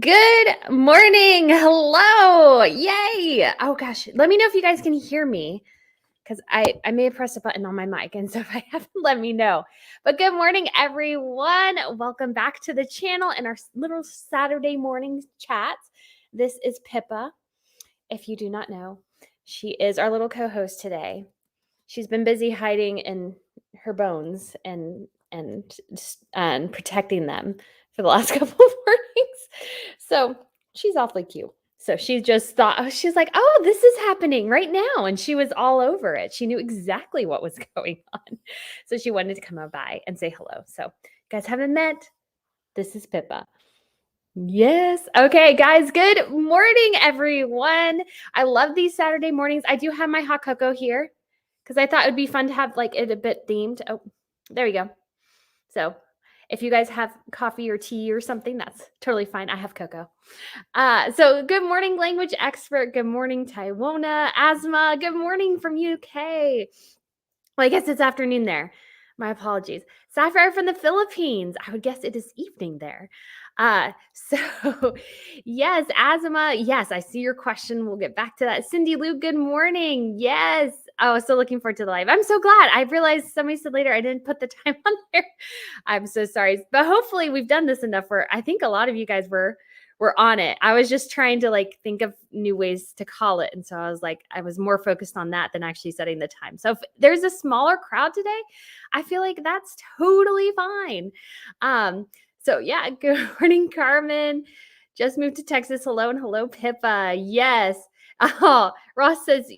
Good morning. Hello. Yay. Oh gosh. Let me know if you guys can hear me because I may have pressed a button on my mic. And so if I haven't, let me know. But good morning, everyone. Welcome back to the channel and our little Saturday morning chats. This is Pippa. If you do not know, she is our little co-host today. She's been busy hiding in her bones and protecting them for the last couple of mornings. So she's awfully cute. So she just thought, she's like, oh, this is happening right now. And she was all over it. She knew exactly what was going on. So she wanted to come on by and say hello. So you guys haven't met. This is Pippa. Yes. Okay, guys. Good morning, everyone. I love these Saturday mornings. I do have my hot cocoa here because I thought it would be fun to have like it a bit themed. Oh, there we go. So if you guys have coffee or tea or something, that's totally fine. I have cocoa. So good morning, language expert. Good morning, Taiwana. Asma. Good morning from UK. Well, I guess it's afternoon there. My apologies. Sapphire from the Philippines. I would guess it is evening there. So yes, Asma. Yes, I see your question. We'll get back to that. Cindy Lou, good morning. Yes. Oh, so looking forward to the live. I'm so glad. I realized somebody said later I didn't put the time on there. I'm so sorry. But hopefully we've done this enough where I think a lot of you guys were on it. I was just trying to like think of new ways to call it. And so I was like, I was more focused on that than actually setting the time. So if there's a smaller crowd today, I feel like that's totally fine. So yeah, good morning, Carmen. Just moved to Texas. Hello and hello, Pippa. Yes. Oh, Ross says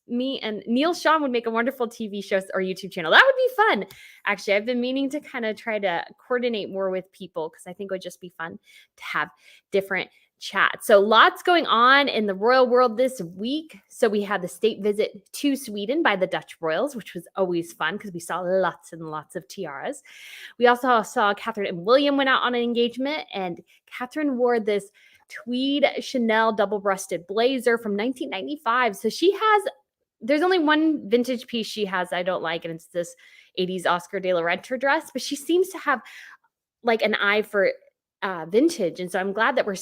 me and Neil Sean would make a wonderful TV show or YouTube channel. That would be fun. Actually, I've been meaning to kind of try to coordinate more with people because I think it would just be fun to have different chats. So lots going on in the royal world this week. So we had the state visit to Sweden by the Dutch royals, which was always fun because we saw lots and lots of tiaras. We also saw Catherine and William went out on an engagement, and Catherine wore this tweed Chanel double-breasted blazer from 1995. So there's only one vintage piece she has I don't like, and it's this 80s Oscar de la Renta dress, but she seems to have like an eye for vintage. And so I'm glad that we're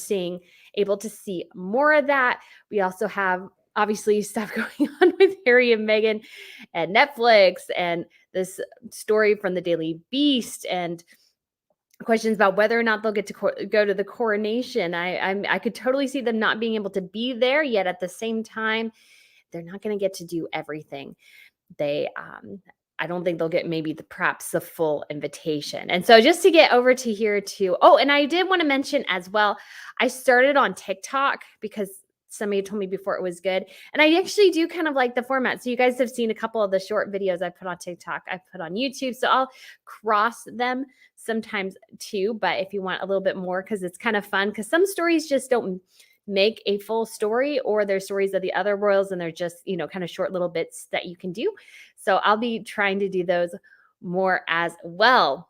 able to see more of that. We also have obviously stuff going on with Harry and Meghan and Netflix and this story from the Daily Beast and questions about whether or not they'll get to go to the coronation. I could totally see them not being able to be there, yet at the same time, they're not going to get to do everything. I don't think they'll get perhaps the full invitation. And so just to get over to here too. Oh, and I did want to mention as well, I started on TikTok because somebody told me before it was good. And I actually do kind of like the format. So you guys have seen a couple of the short videos I put on TikTok, I put on YouTube. So I'll cross them sometimes too. But if you want a little bit more, because it's kind of fun, because some stories just don't make a full story, or there's stories of the other royals and they're just, kind of short little bits that you can do. So I'll be trying to do those more as well.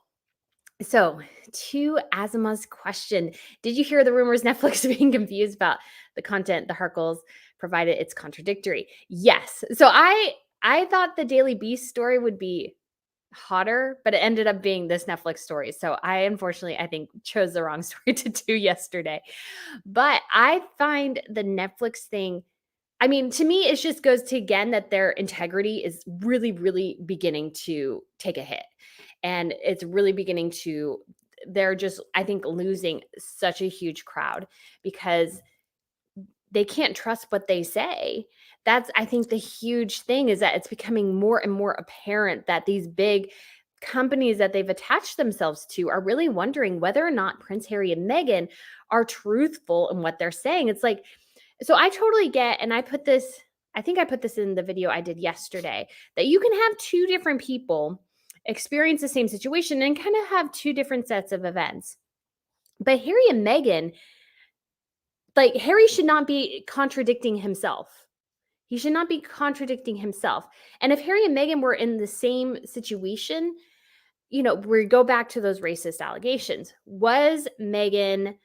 So to Asma's question, did you hear the rumors Netflix being confused about the content the Harkles provided? It's contradictory. Yes. So I thought the Daily Beast story would be hotter, but it ended up being this Netflix story. So I unfortunately, I think, chose the wrong story to do yesterday. But I find the Netflix thing, I mean, to me, it just goes to again that their integrity is really, really beginning to take a hit. And it's really beginning to, they're just, I think, losing such a huge crowd because they can't trust what they say. That's, I think, the huge thing is that it's becoming more and more apparent that these big companies that they've attached themselves to are really wondering whether or not Prince Harry and Meghan are truthful in what they're saying. It's like, so I totally get, and I think I put this in the video I did yesterday, that you can have two different people experience the same situation and kind of have two different sets of events. But Harry and Meghan, like, Harry should not be contradicting himself. He should not be contradicting himself. And if Harry and Meghan were in the same situation, we go back to those racist allegations. Was Meghan,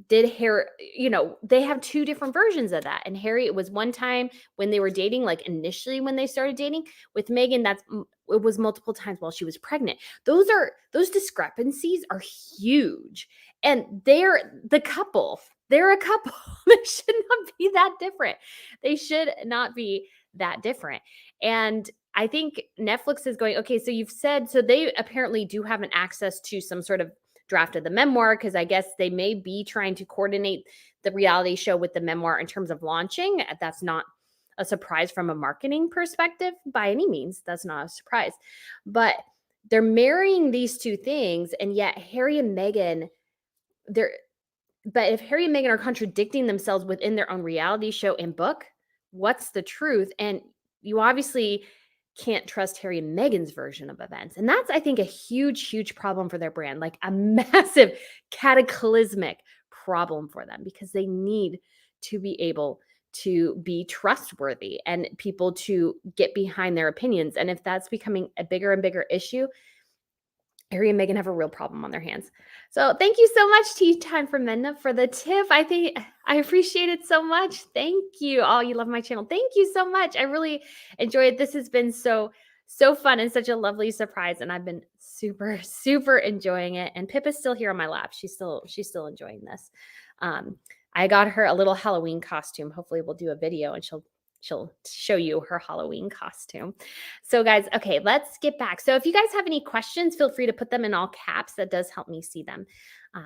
did Harry, they have two different versions of that. And Harry, it was one time when they were dating, like initially when they started dating. With Meghan, it was multiple times while she was pregnant. Those discrepancies are huge. And they're the couple. They're a couple. They should not be that different. They should not be that different. And I think Netflix is going, okay, so you've said, so they apparently do have an access to some sort of draft of the memoir, because I guess they may be trying to coordinate the reality show with the memoir in terms of launching. That's not a surprise from a marketing perspective by any means. That's not a surprise. But they're marrying these two things, and yet Harry and Meghan, they're but if Harry and Meghan are contradicting themselves within their own reality show and book, what's the truth? And you obviously can't trust Harry and Meghan's version of events. And that's, I think, a huge, huge problem for their brand, like a massive cataclysmic problem for them, because they need to be able to be trustworthy and people to get behind their opinions. And if that's becoming a bigger and bigger issue, Harry and Meghan have a real problem on their hands. So thank you so much, Tea Time for Menda, for the tip. I think I appreciate it so much. Thank you. Oh, you love my channel. Thank you so much. I really enjoy it. This has been so fun and such a lovely surprise. And I've been super, super enjoying it. And Pippa's still here on my lap. She's still enjoying this. I got her a little Halloween costume. Hopefully we'll do a video and she'll show you her Halloween costume. So guys, okay, let's get back. So if you guys have any questions, feel free to put them in all caps. That does help me see them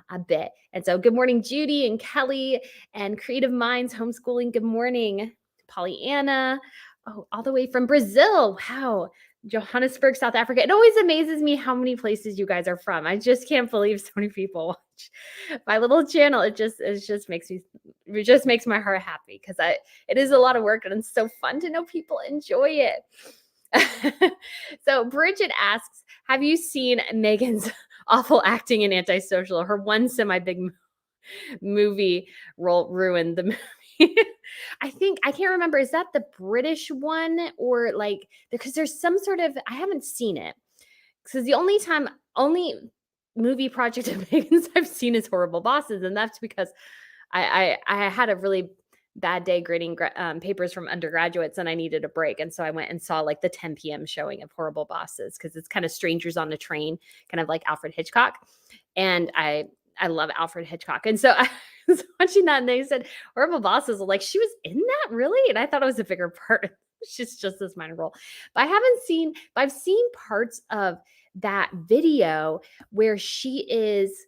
a bit. And so good morning, Judy and Kelly and Creative Minds Homeschooling. Good morning, Pollyanna. Oh, all the way from Brazil. Wow. Johannesburg, South Africa. It always amazes me how many places you guys are from. I just can't believe so many people watch my little channel. It just makes my heart happy, because it is a lot of work and it's so fun to know people enjoy it. So Bridget asks, have you seen Meghan's awful acting in Antisocial? Her one semi-big movie role ruined the movie. I can't remember. Is that the British one, or like, because there's some sort of, I haven't seen it. Because the only movie project of Meghan's I've seen is Horrible Bosses. And that's because I had a really bad day grading papers from undergraduates and I needed a break. And so I went and saw like the 10 p.m. showing of Horrible Bosses, because it's kind of strangers on a train, kind of like Alfred Hitchcock. And I love Alfred Hitchcock. And so I was watching that and they said Horrible Bosses, like, she was in that, really? And I thought it was a bigger part. She's just this minor role. But I've seen parts of that video where she is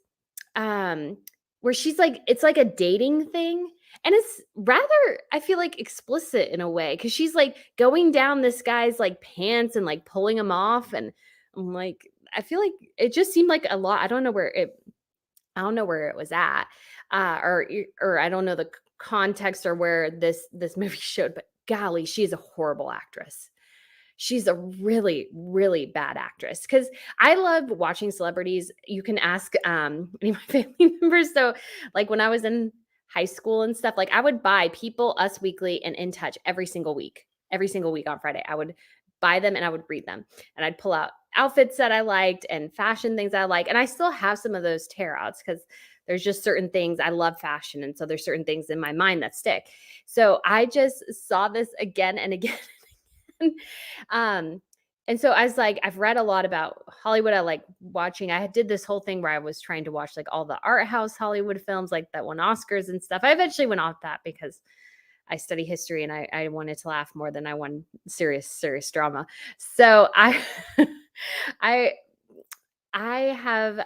where she's like, it's like a dating thing. And it's rather, I feel like, explicit in a way, because she's like going down this guy's like pants and like pulling him off. And I'm like, I feel like it just seemed like a lot. I don't know where it was at, or I don't know the context or where this movie showed, but golly, she's a horrible actress. She's a really, really bad actress, because I love watching celebrities. You can ask any of my family members. So like when I was in high school and stuff, like I would buy People, Us Weekly, and In Touch every single week on Friday. I would buy them and I would read them, and I'd pull out outfits that I liked and fashion things I like. And I still have some of those tear outs, because there's just certain things. I love fashion. And so there's certain things in my mind that stick. So I just saw this again and again. And so I was like, I've read a lot about Hollywood. I like watching. I did this whole thing where I was trying to watch like all the art house Hollywood films, like that won Oscars and stuff. I eventually went off that because I study history and I wanted to laugh more than I won serious drama. So I have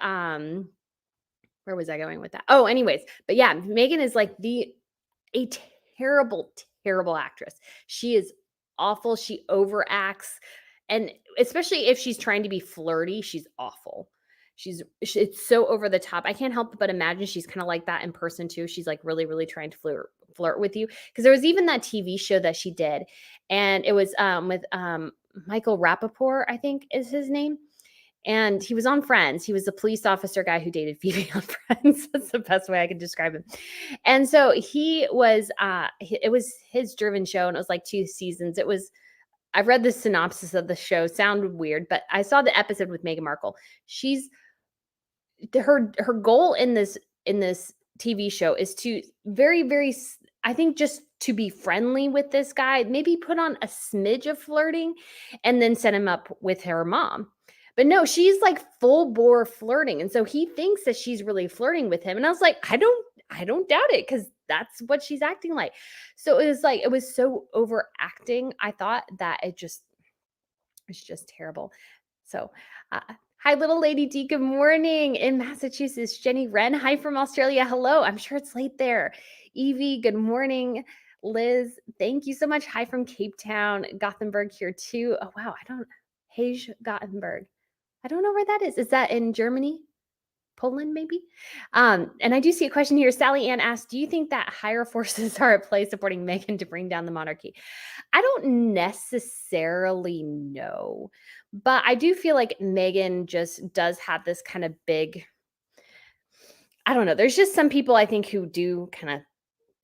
where was I going with that? Oh, anyways, but yeah, Meghan is like a terrible, terrible actress. She is awful. She overacts. And especially if she's trying to be flirty, she's awful. It's so over the top. I can't help but imagine she's kind of like that in person too. She's like really, really trying to flirt with you. Because there was even that TV show that she did, and it was with Michael Rappaport, I think is his name. And he was on Friends. He was the police officer guy who dated Phoebe on Friends. That's the best way I can describe him. And so he was, it was his driven show, and it was like 2 seasons. I've read the synopsis of the show, sounded weird, but I saw the episode with Meghan Markle. Her goal in this TV show is to very, very, I think, just to be friendly with this guy, maybe put on a smidge of flirting, and then set him up with her mom. But no, she's like full bore flirting. And so he thinks that she's really flirting with him. And I was like, I don't doubt it because that's what she's acting like. So it was like, it was so overacting. I thought that it's just terrible. So, uh, hi, little lady D. Good morning in Massachusetts. Jenny Wren. Hi from Australia. Hello. I'm sure it's late there. Evie. Good morning. Liz. Thank you so much. Hi from Cape Town, Gothenburg here too. Oh wow. Hage Gothenburg. I don't know where that is. Is that in Germany? Poland, maybe? And I do see a question here. Sally Ann asked, do you think that higher forces are at play supporting Meghan to bring down the monarchy? I don't necessarily know, but I do feel like Meghan just does have this kind of big, I don't know. There's just some people I think who do kind of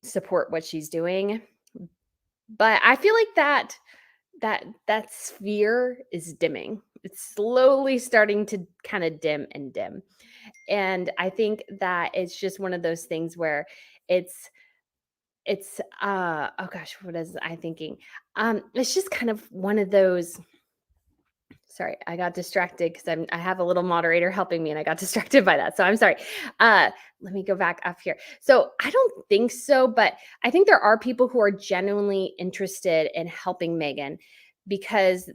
support what she's doing. But I feel like that sphere is dimming. It's slowly starting to kind of dim and dim. And I think that it's just one of those things where it's oh gosh, what is I thinking? It's just kind of one of those. Sorry, I got distracted because I have a little moderator helping me and I got distracted by that. So I'm sorry. Let me go back up here. So I don't think so, but I think there are people who are genuinely interested in helping Meghan because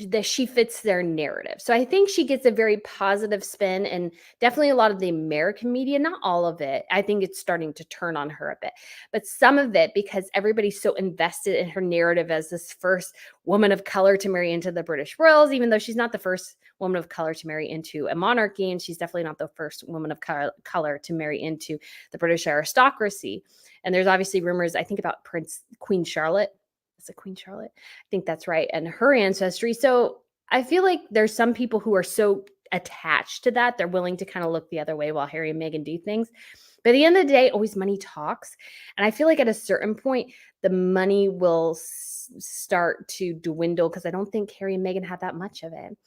that she fits their narrative. So I think she gets a very positive spin, and definitely a lot of the American media, not all of it. I think it's starting to turn on her a bit, but some of it because everybody's so invested in her narrative as this first woman of color to marry into the British royals, even though she's not the first woman of color to marry into a monarchy, and she's definitely not the first woman of color to marry into the British aristocracy. And there's obviously rumors, I think, about Queen Charlotte. Is it Queen Charlotte? I think that's right. And her ancestry. So I feel like there's some people who are so attached to that, they're willing to kind of look the other way while Harry and Meghan do things. But at the end of the day, always money talks. And I feel like at a certain point, the money will start to dwindle because I don't think Harry and Meghan had that much of it.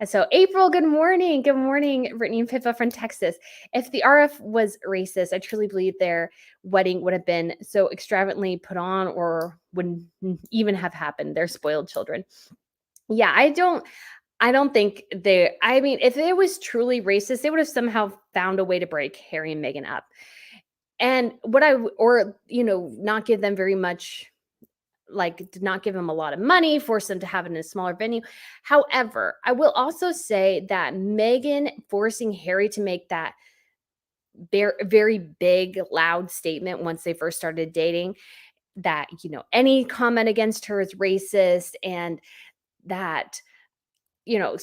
And so, April, good morning. Good morning, Brittany and Pippa from Texas. If the RF was racist, I truly believe their wedding would have been so extravagantly put on or wouldn't even have happened. They're spoiled children. Yeah, I don't think I mean, if it was truly racist, they would have somehow found a way to break Harry and Meghan up. And not give them very much, like, did not give him a lot of money, force them to have it in a smaller venue. However, I will also say that Meghan forcing Harry to make that very, very big, loud statement once they first started dating that, any comment against her is racist and that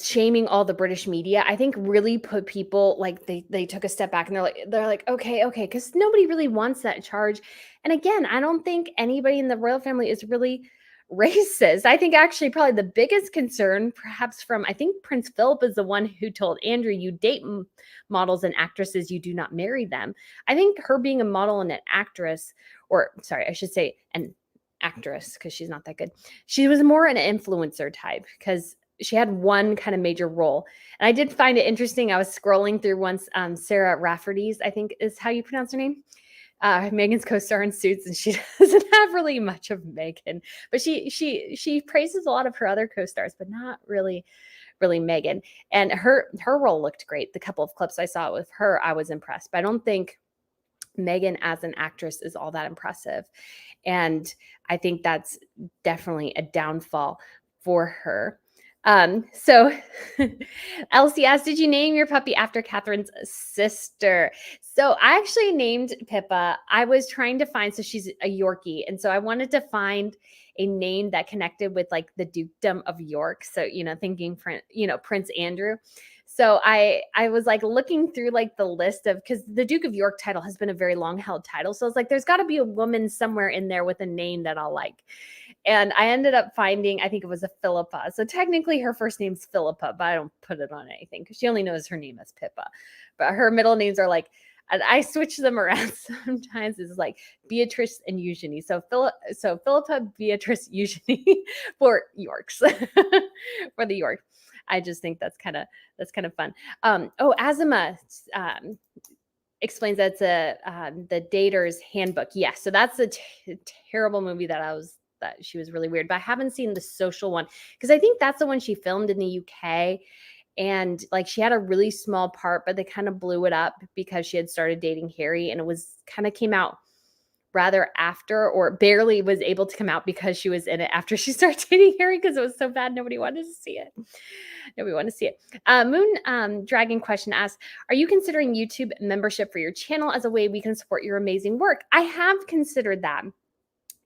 shaming all the British media, I think really put people like they took a step back and they're like, okay, because nobody really wants that charge. And again, I don't think anybody in the royal family is really racist. I think actually probably the biggest concern, perhaps from I think Prince Philip is the one who told Andrew, you date models and actresses, you do not marry them. I think her being a model and an actress, or sorry, I should say an actress because she's not that good. She was more an influencer type because she had one kind of major role. And I did find it interesting. I was scrolling through once, Sarah Rafferty's, I think is how you pronounce her name. Meghan's co-star in Suits, and she doesn't have really much of Meghan, but she praises a lot of her other co-stars, but not really Meghan. And her role looked great. The couple of clips I saw with her, I was impressed. But I don't think Meghan as an actress is all that impressive. And I think that's definitely a downfall for her. So Elsie asked, did you name your puppy after Catherine's sister? So I actually named Pippa. I was trying to find, so she's a Yorkie. And so I wanted to find a name that connected with like the dukedom of York. So, thinking, Prince Andrew. So I was like looking through like the list of, because the Duke of York title has been a very long held title. So I was like, there's got to be a woman somewhere in there with a name that I'll like. And I ended up finding, I think it was a Philippa. So technically her first name's Philippa, but I don't put it on anything because she only knows her name as Pippa. But her middle names are like, and I switch them around sometimes. It's like Beatrice and Eugenie. So Philippa, Beatrice, Eugenie for Yorks, for the York. I just think that's kind of fun. Azima explains that's the Dater's Handbook. Yes, so that's a terrible movie that I was that she was really weird. But I haven't seen the social one because I think that's the one she filmed in the UK. And like she had a really small part, but they kind of blew it up because she had started dating Harry, and it was kind of came out rather after, or barely was able to come out because she was in it after she started dating Harry because it was so bad nobody wanted to see it. Nobody wanted to see it. Moon Dragon question asks, are you considering YouTube membership for your channel as a way we can support your amazing work? I have considered that.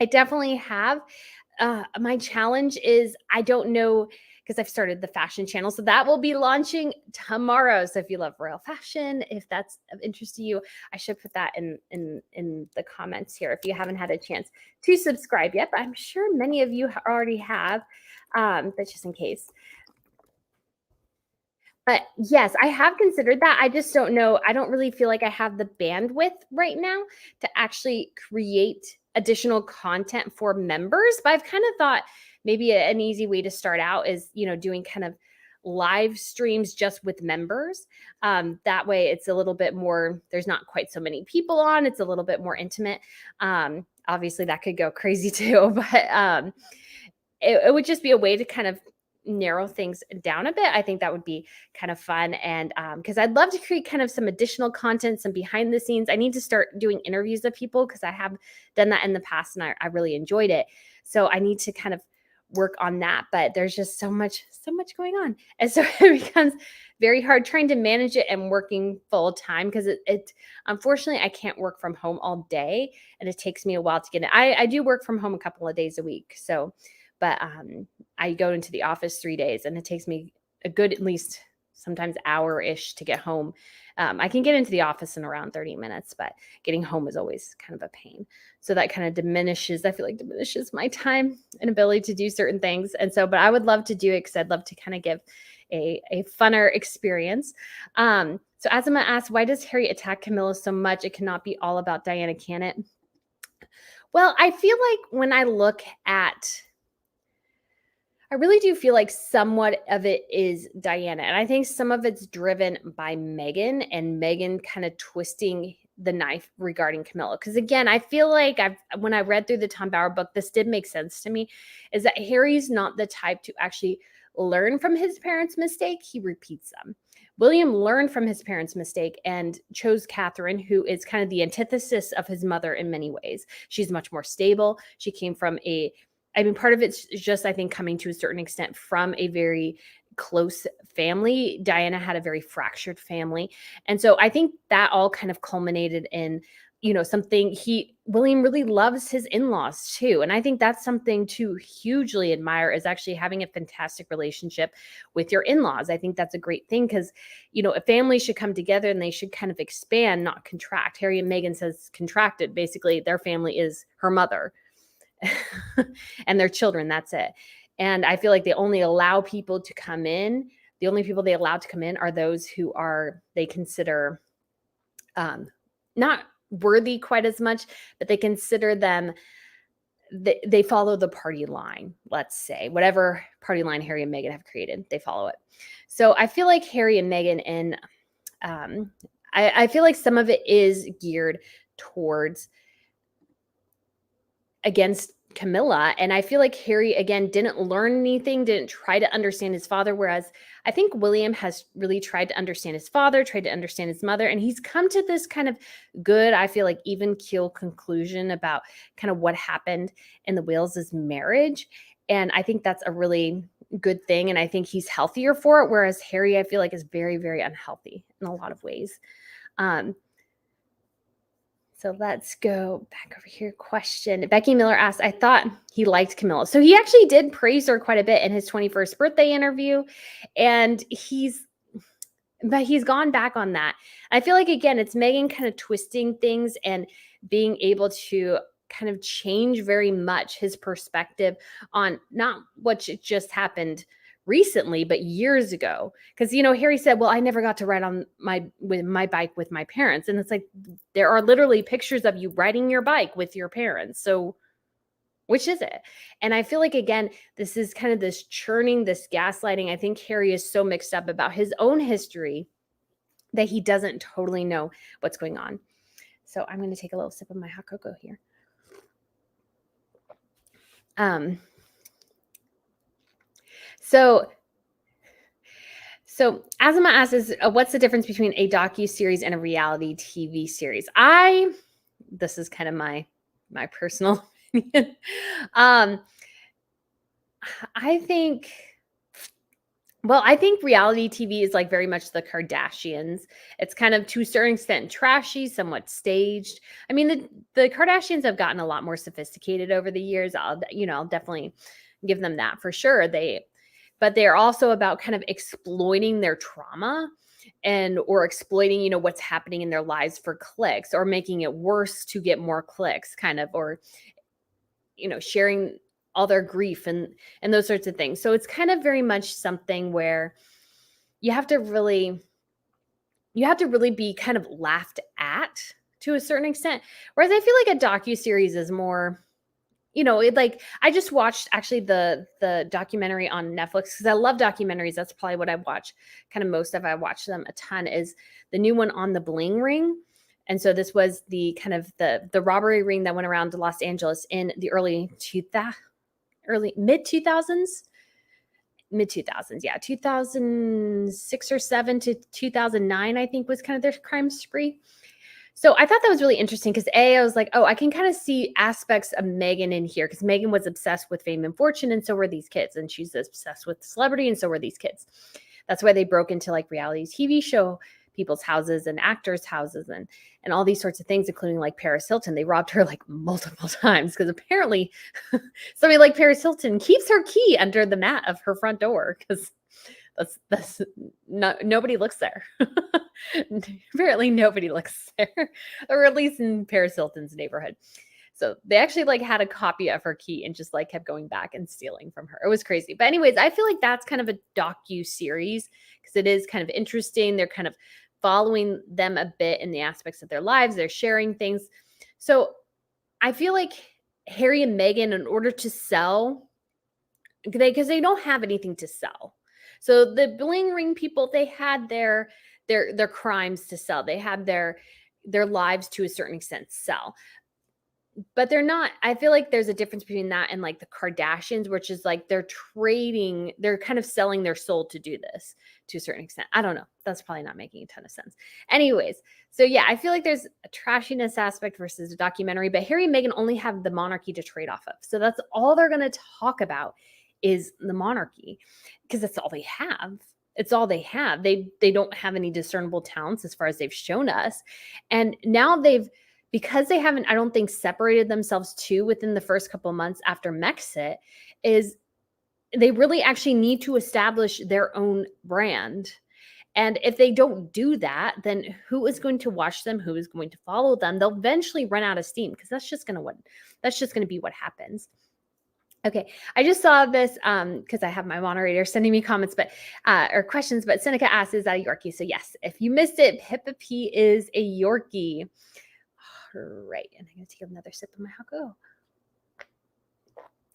I definitely have. My challenge is I don't know because I've started the fashion channel. So that will be launching tomorrow. So if you love royal fashion, if that's of interest to you, I should put that in the comments here if you haven't had a chance to subscribe yet. But I'm sure many of you already have, but just in case. But yes, I have considered that. I just don't know. I don't really feel like I have the bandwidth right now to actually create additional content for members. But I've kind of thought maybe an easy way to start out is, doing kind of live streams just with members. That way it's a little bit more, there's not quite so many people on. It's a little bit more intimate. Obviously that could go crazy too, but it would just be a way to kind of narrow things down a bit. I think that would be kind of fun. And because I'd love to create kind of some additional content, some behind the scenes. I need to start doing interviews of people because I have done that in the past and I really enjoyed it. So I need to kind of work on that. But there's just so much going on. And so it becomes very hard trying to manage it and working full time because it unfortunately I can't work from home all day and it takes me a while to get it. I do work from home a couple of days a week. So but I go into the office 3 days and it takes me a good, at least sometimes hour-ish to get home. I can get into the office in around 30 minutes, but getting home is always kind of a pain. So that kind of diminishes my time and ability to do certain things. And so, but I would love to do it because I'd love to kind of give a funner experience. So Azima asked, why does Harry attack Camilla so much? It cannot be all about Diana, can it? Well, I feel like when I look at I really do feel like somewhat of it is Diana. And I think some of it's driven by Meghan and Meghan kind of twisting the knife regarding Camilla. Because again, I feel like when I read through the Tom Bower book, this did make sense to me, is that Harry's not the type to actually learn from his parents' mistake. He repeats them. William learned from his parents' mistake and chose Catherine, who is kind of the antithesis of his mother in many ways. She's much more stable. She came from part of it's just, I think, coming to a certain extent from a very close family. Diana had a very fractured family. And so I think that all kind of culminated in, something William really loves his in-laws too. And I think that's something to hugely admire is actually having a fantastic relationship with your in-laws. I think that's a great thing because, a family should come together and they should kind of expand, not contract. Harry and Meghan says contracted. Basically, their family is her mother. And their children, that's it. And I feel like they only allow people to come in. The only people they allow to come in are those who they consider not worthy quite as much, but they consider them, they follow the party line, let's say. Whatever party line Harry and Meghan have created, they follow it. So I feel like Harry and Meghan and I feel like some of it is geared towards against Camilla. And I feel like Harry, again, didn't learn anything, didn't try to understand his father. Whereas I think William has really tried to understand his father, tried to understand his mother. And he's come to this kind of good, I feel like, even keel conclusion about kind of what happened in the Wales' marriage. And I think that's a really good thing. And I think he's healthier for it. Whereas Harry, I feel like, is very, very unhealthy in a lot of ways. So let's go back over here. Question. Becky Miller asked, I thought he liked Camilla. So he actually did praise her quite a bit in his 21st birthday interview. And he's gone back on that. I feel like, again, it's Meghan kind of twisting things and being able to kind of change very much his perspective on not what just happened recently, but years ago. Because, Harry said, well, I never got to ride on my bike with my parents. And it's like, there are literally pictures of you riding your bike with your parents. So which is it? And I feel like, again, this is kind of this churning, this gaslighting. I think Harry is so mixed up about his own history that he doesn't totally know what's going on. So I'm going to take a little sip of my hot cocoa here. So Azuma asks, what's the difference between a docu-series and a reality TV series? This is kind of my personal opinion. I think reality TV is like very much the Kardashians. It's kind of to a certain extent trashy, somewhat staged. I mean, the Kardashians have gotten a lot more sophisticated over the years. I'll definitely give them that for sure. But they're also about kind of exploiting their trauma or exploiting, what's happening in their lives for clicks, or making it worse to get more clicks, kind of, or sharing all their grief and those sorts of things. So it's kind of very much something where you have to really be kind of laughed at to a certain extent. Whereas I feel like a docuseries is more, I just watched actually the documentary on Netflix, because I love documentaries. That's probably what I watch kind of most of. I watch them a ton. Is the new one on the bling ring. And so this was the kind of the robbery ring that went around Los Angeles in the mid-2000s, yeah, 2006 or 7 to 2009, I think, was kind of their crime spree. So I thought that was really interesting because I was like, oh, I can kind of see aspects of Meghan in here, because Meghan was obsessed with fame and fortune, and so were these kids. And she's obsessed with celebrity, and so were these kids. That's why they broke into like reality TV show people's houses and actors' houses and all these sorts of things, including like Paris Hilton. They robbed her like multiple times, because apparently somebody like Paris Hilton keeps her key under the mat of her front door, because that's not, nobody looks there. Apparently nobody looks there, or at least in Paris Hilton's neighborhood. So they actually like had a copy of her key and just like kept going back and stealing from her. It was crazy. But anyways, I feel like that's kind of a docu-series, because it is kind of interesting. They're kind of following them a bit in the aspects of their lives. They're sharing things. So I feel like Harry and Meghan, in order to sell, because they don't have anything to sell. So the bling ring people, they had their crimes to sell. They had their lives to a certain extent sell. But they're not, I feel like there's a difference between that and like the Kardashians, which is like they're kind of selling their soul to do this to a certain extent. I don't know. That's probably not making a ton of sense. Anyways, so yeah, I feel like there's a trashiness aspect versus a documentary, but Harry and Meghan only have the monarchy to trade off of. So that's all they're going to talk about is the monarchy, because that's all they have. It's all they have. They don't have any discernible talents as far as they've shown us. And now because they haven't, I don't think, separated themselves too within the first couple of months after Mexit, is they really actually need to establish their own brand. And if they don't do that, then who is going to watch them? Who is going to follow them? They'll eventually run out of steam, because that's just going to be what happens. Okay, I just saw this because I have my moderator sending me comments, or questions. But Seneca asks, "Is that a Yorkie?" So yes, if you missed it, Pippa P is a Yorkie. All right, and I'm going to take another sip of my Hako.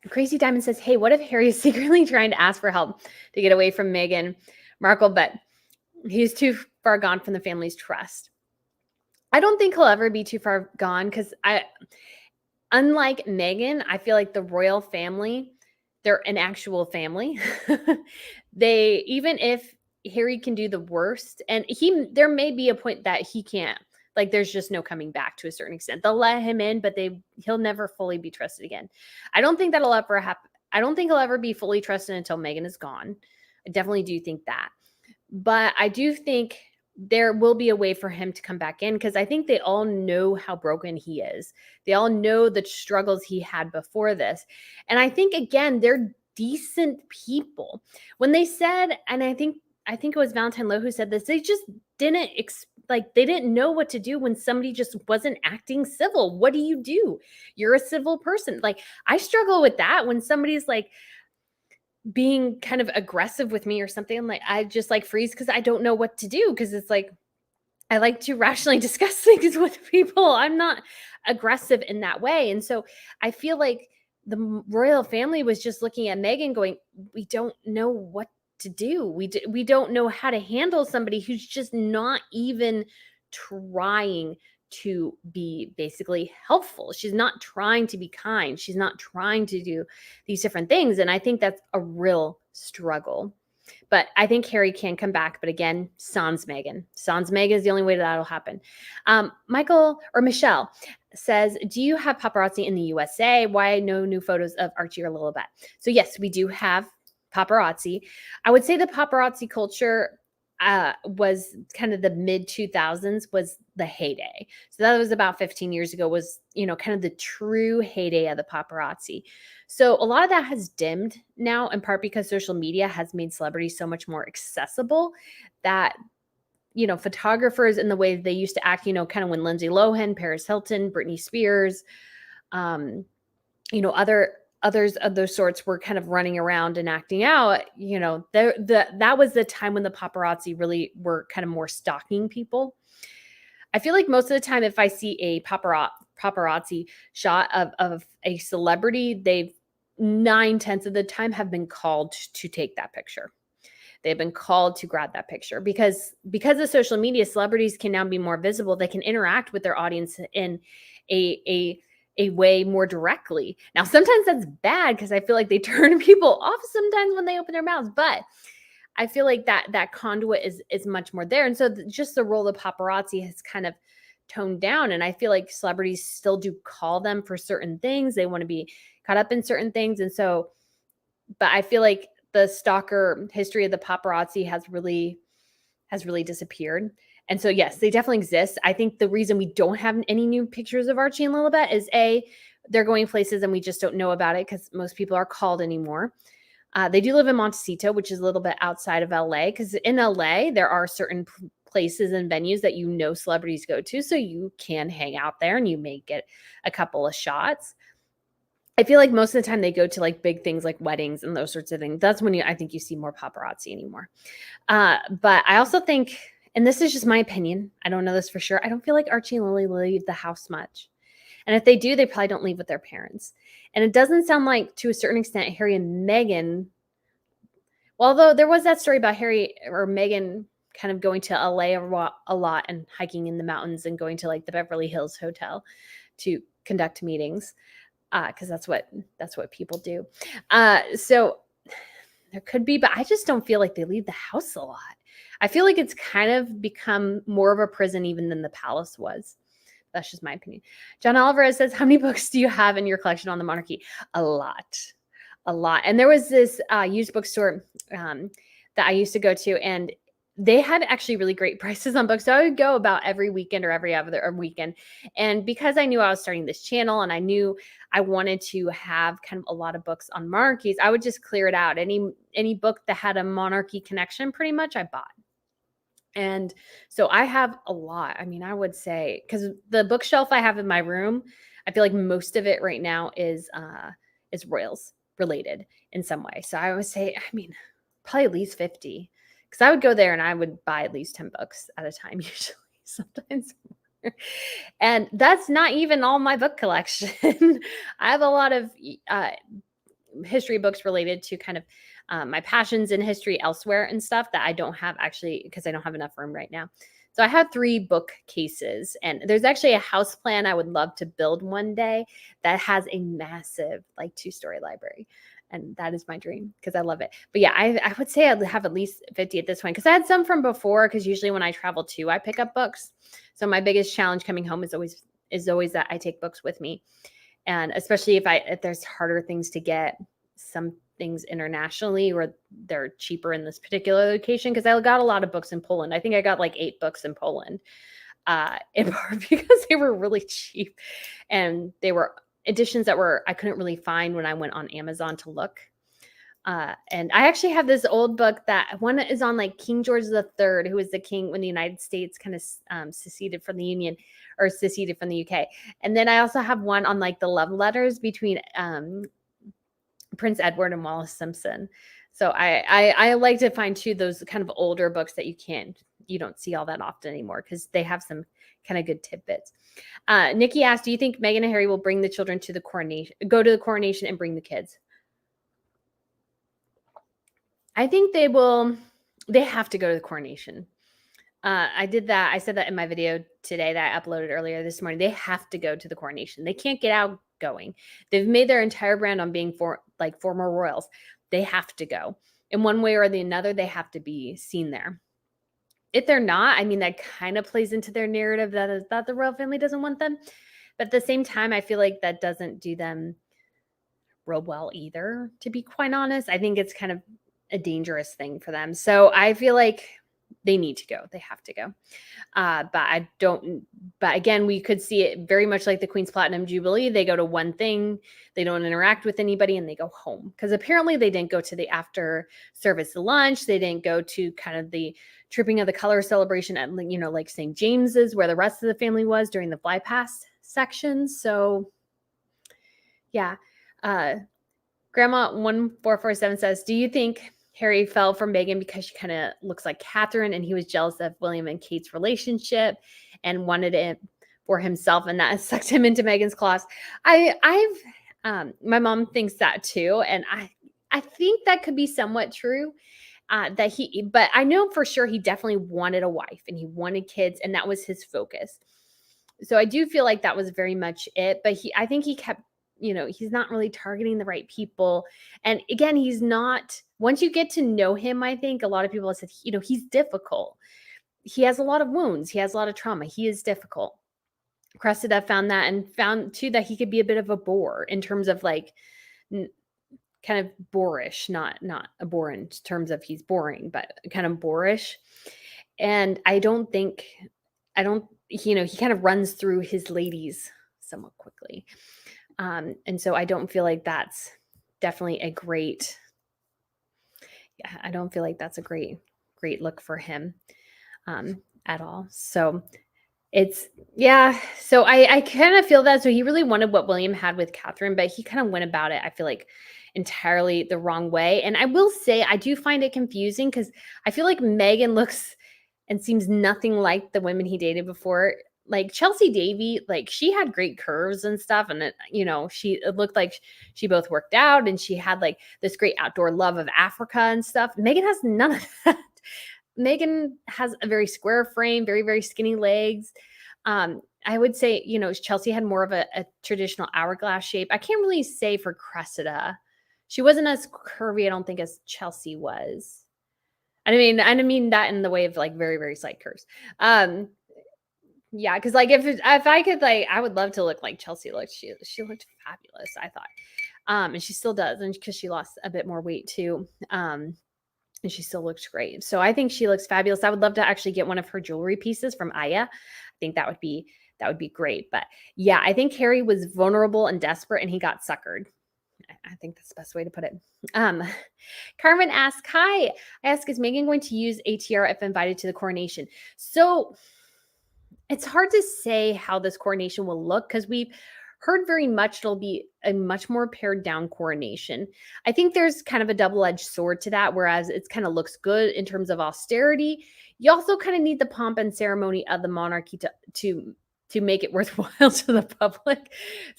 Crazy Diamond says, "Hey, what if Harry is secretly trying to ask for help to get away from Meghan Markle, but he's too far gone from the family's trust?" I don't think he'll ever be too far gone, because unlike Meghan, I feel like the royal family, they're an actual family. Even if Harry can do the worst, and there may be a point that he can't, like there's just no coming back to a certain extent. They'll let him in, but he'll never fully be trusted again. I don't think that'll ever happen. I don't think he'll ever be fully trusted until Meghan is gone. I definitely do think that. But I do think there will be a way for him to come back in, because I think they all know how broken he is. They all know the struggles he had before this. And I think, again, they're decent people. When they said, and I think it was Valentine Lowe who said this, they just didn't they didn't know what to do when somebody just wasn't acting civil. What do? You're a civil person. Like, I struggle with that when somebody's like being kind of aggressive with me or something. I'm like, I just like freeze, because I don't know what to do, because it's like I like to rationally discuss things with people. I'm not aggressive in that way. And so I feel like the royal family was just looking at Meghan going, we don't know what to do. We don't know how to handle somebody who's just not even trying to be basically helpful. She's not trying to be kind. She's not trying to do these different things. And I think that's a real struggle. But I think Harry can come back. But again, sans Meghan. Sans Meghan is the only way that'll happen. Michelle says, do you have paparazzi in the USA? Why no new photos of Archie or Lilibet? So yes, we do have paparazzi. I would say the paparazzi culture was kind of the mid 2000s was the heyday. So that was about 15 years ago was, kind of the true heyday of the paparazzi. So a lot of that has dimmed now, in part because social media has made celebrities so much more accessible that, photographers in the way they used to act, kind of when Lindsay Lohan, Paris Hilton, Britney Spears, others of those sorts were kind of running around and acting out, that was the time when the paparazzi really were kind of more stalking people. I feel like most of the time, if I see a paparazzi shot of a celebrity, they've 9/10 of the time have been called to take that picture. They've been called to grab that picture because of social media, celebrities can now be more visible. They can interact with their audience in a way more directly. Now, sometimes that's bad because I feel like they turn people off sometimes when they open their mouths, but I feel like that conduit is much more there. And so just the role of paparazzi has kind of toned down. And I feel like celebrities still do call them for certain things. They want to be caught up in certain things. And so, but I feel like the stalker history of the paparazzi has really disappeared. And so, yes, they definitely exist. I think the reason we don't have any new pictures of Archie and Lilibet is they're going places and we just don't know about it because most people are called anymore. They do live in Montecito, which is a little bit outside of LA, because in LA, there are certain places and venues that celebrities go to. So you can hang out there and you may get a couple of shots. I feel like most of the time they go to like big things like weddings and those sorts of things. That's when I think you see more paparazzi anymore. But I also think, and this is just my opinion, I don't know this for sure, I don't feel like Archie and Lily leave the house much. And if they do, they probably don't leave with their parents. And it doesn't sound like, to a certain extent, Harry and Meghan, although there was that story about Harry or Meghan kind of going to LA a lot and hiking in the mountains and going to like the Beverly Hills Hotel to conduct meetings, because that's what people do. So there could be, but I just don't feel like they leave the house a lot. I feel like it's kind of become more of a prison even than the palace was. That's just my opinion. John Alvarez says, how many books do you have in your collection on the monarchy? A lot. And there was this used bookstore that I used to go to, and they had actually really great prices on books. So I would go about every weekend or every other weekend. And because I knew I was starting this channel and I knew I wanted to have kind of a lot of books on monarchies, I would just clear it out. Any book that had a monarchy connection, pretty much I bought. And so I have a lot. I mean, I would say, because the bookshelf I have in my room, I feel like most of it right now is royals related in some way. So I would say, I mean, probably at least 50. Because I would go there and I would buy at least 10 books at a time, usually, sometimes more. And that's not even all my book collection. I have a lot of history books related to kind of my passions in history elsewhere and stuff that I don't have actually, because I don't have enough room right now. So I have 3 bookcases, and there's actually a house plan I would love to build one day that has a massive like 2-story library. And that is my dream because I love it. But yeah, I would say I'd have at least 50 at this point because I had some from before, because usually when I travel too, I pick up books. So my biggest challenge coming home is always that I take books with me. And especially if there's harder things to get, some things internationally or they're cheaper in this particular location, because I got a lot of books in Poland. I think I got like 8 books in Poland, in part because they were really cheap and they were editions that I couldn't really find when I went on Amazon to look. And I actually have this old book that one is on like King George III, who was the king when the United States kind of seceded from the Union, or seceded from the UK. And then I also have one on like the love letters between Prince Edward and Wallis Simpson. So I like to find too those kind of older books that you don't see all that often anymore, because they have some kind of good tidbits. Nikki asked, do you think Meghan and Harry will bring the children to the coronation, go to the coronation and bring the kids? I think they will. They have to go to the coronation. I did that. I said that in my video today that I uploaded earlier this morning. They have to go to the coronation. They can't get out going. They've made their entire brand on being former royals. They have to go. In one way or the another, they have to be seen there. If they're not, I mean, that kind of plays into their narrative that the royal family doesn't want them. But at the same time, I feel like that doesn't do them real well either, to be quite honest. I think it's kind of a dangerous thing for them. So I feel like they need to go. They have to go. But again, we could see it very much like the Queen's Platinum Jubilee. They go to one thing, they don't interact with anybody, and they go home. Because apparently they didn't go to the after service lunch. They didn't go to kind of the Tripping of the Color celebration at, like St. James's, where the rest of the family was during the fly past section. So yeah. Grandma 1447 says, do you think Harry fell for Meghan because she kind of looks like Catherine and he was jealous of William and Kate's relationship and wanted it for himself, and that sucked him into Meghan's claws? My mom thinks that too, and I think that could be somewhat true. But I know for sure he definitely wanted a wife and he wanted kids, and that was his focus. So I do feel like that was very much it. But I think he kept, he's not really targeting the right people. And again, he's not, once you get to know him, I think a lot of people have said, he's difficult. He has a lot of wounds. He has a lot of trauma. He is difficult. Cressida found that, and found too that he could be a bit of a bore in terms of like kind of boorish, not a bore in terms of he's boring, but kind of boorish. And he kind of runs through his ladies somewhat quickly. And so I don't feel like that's definitely I don't feel like that's a great look for him at all. So so I kind of feel that. So he really wanted what William had with Catherine, but he kind of went about it, I feel like, entirely the wrong way. And I will say, I do find it confusing because I feel like Meghan looks and seems nothing like the women he dated before. Like Chelsea Davy, like she had great curves and stuff. And it looked like she both worked out and she had like this great outdoor love of Africa and stuff. Meghan has none of that. Meghan has a very square frame, very, very skinny legs. I would say, Chelsea had more of a traditional hourglass shape. I can't really say for Cressida. She wasn't as curvy, I don't think, as Chelsea was. I mean that in the way of like very, very slight curves. Yeah, because like if I could, like, I would love to look like Chelsea looked. She looked fabulous, I thought. And she still does, and because she lost a bit more weight too. And she still looks great. So I think she looks fabulous. I would love to actually get one of her jewelry pieces from Aya. I think that would be great. But yeah, I think Harry was vulnerable and desperate, and he got suckered. I think that's the best way to put it. Carmen asks, hi. I ask, is Meghan going to use a tiara if invited to the coronation? So it's hard to say how this coronation will look because we've heard very much it'll be a much more pared down coronation. I think there's kind of a double-edged sword to that, whereas it kind of looks good in terms of austerity. You also kind of need the pomp and ceremony of the monarchy to make it worthwhile to the public.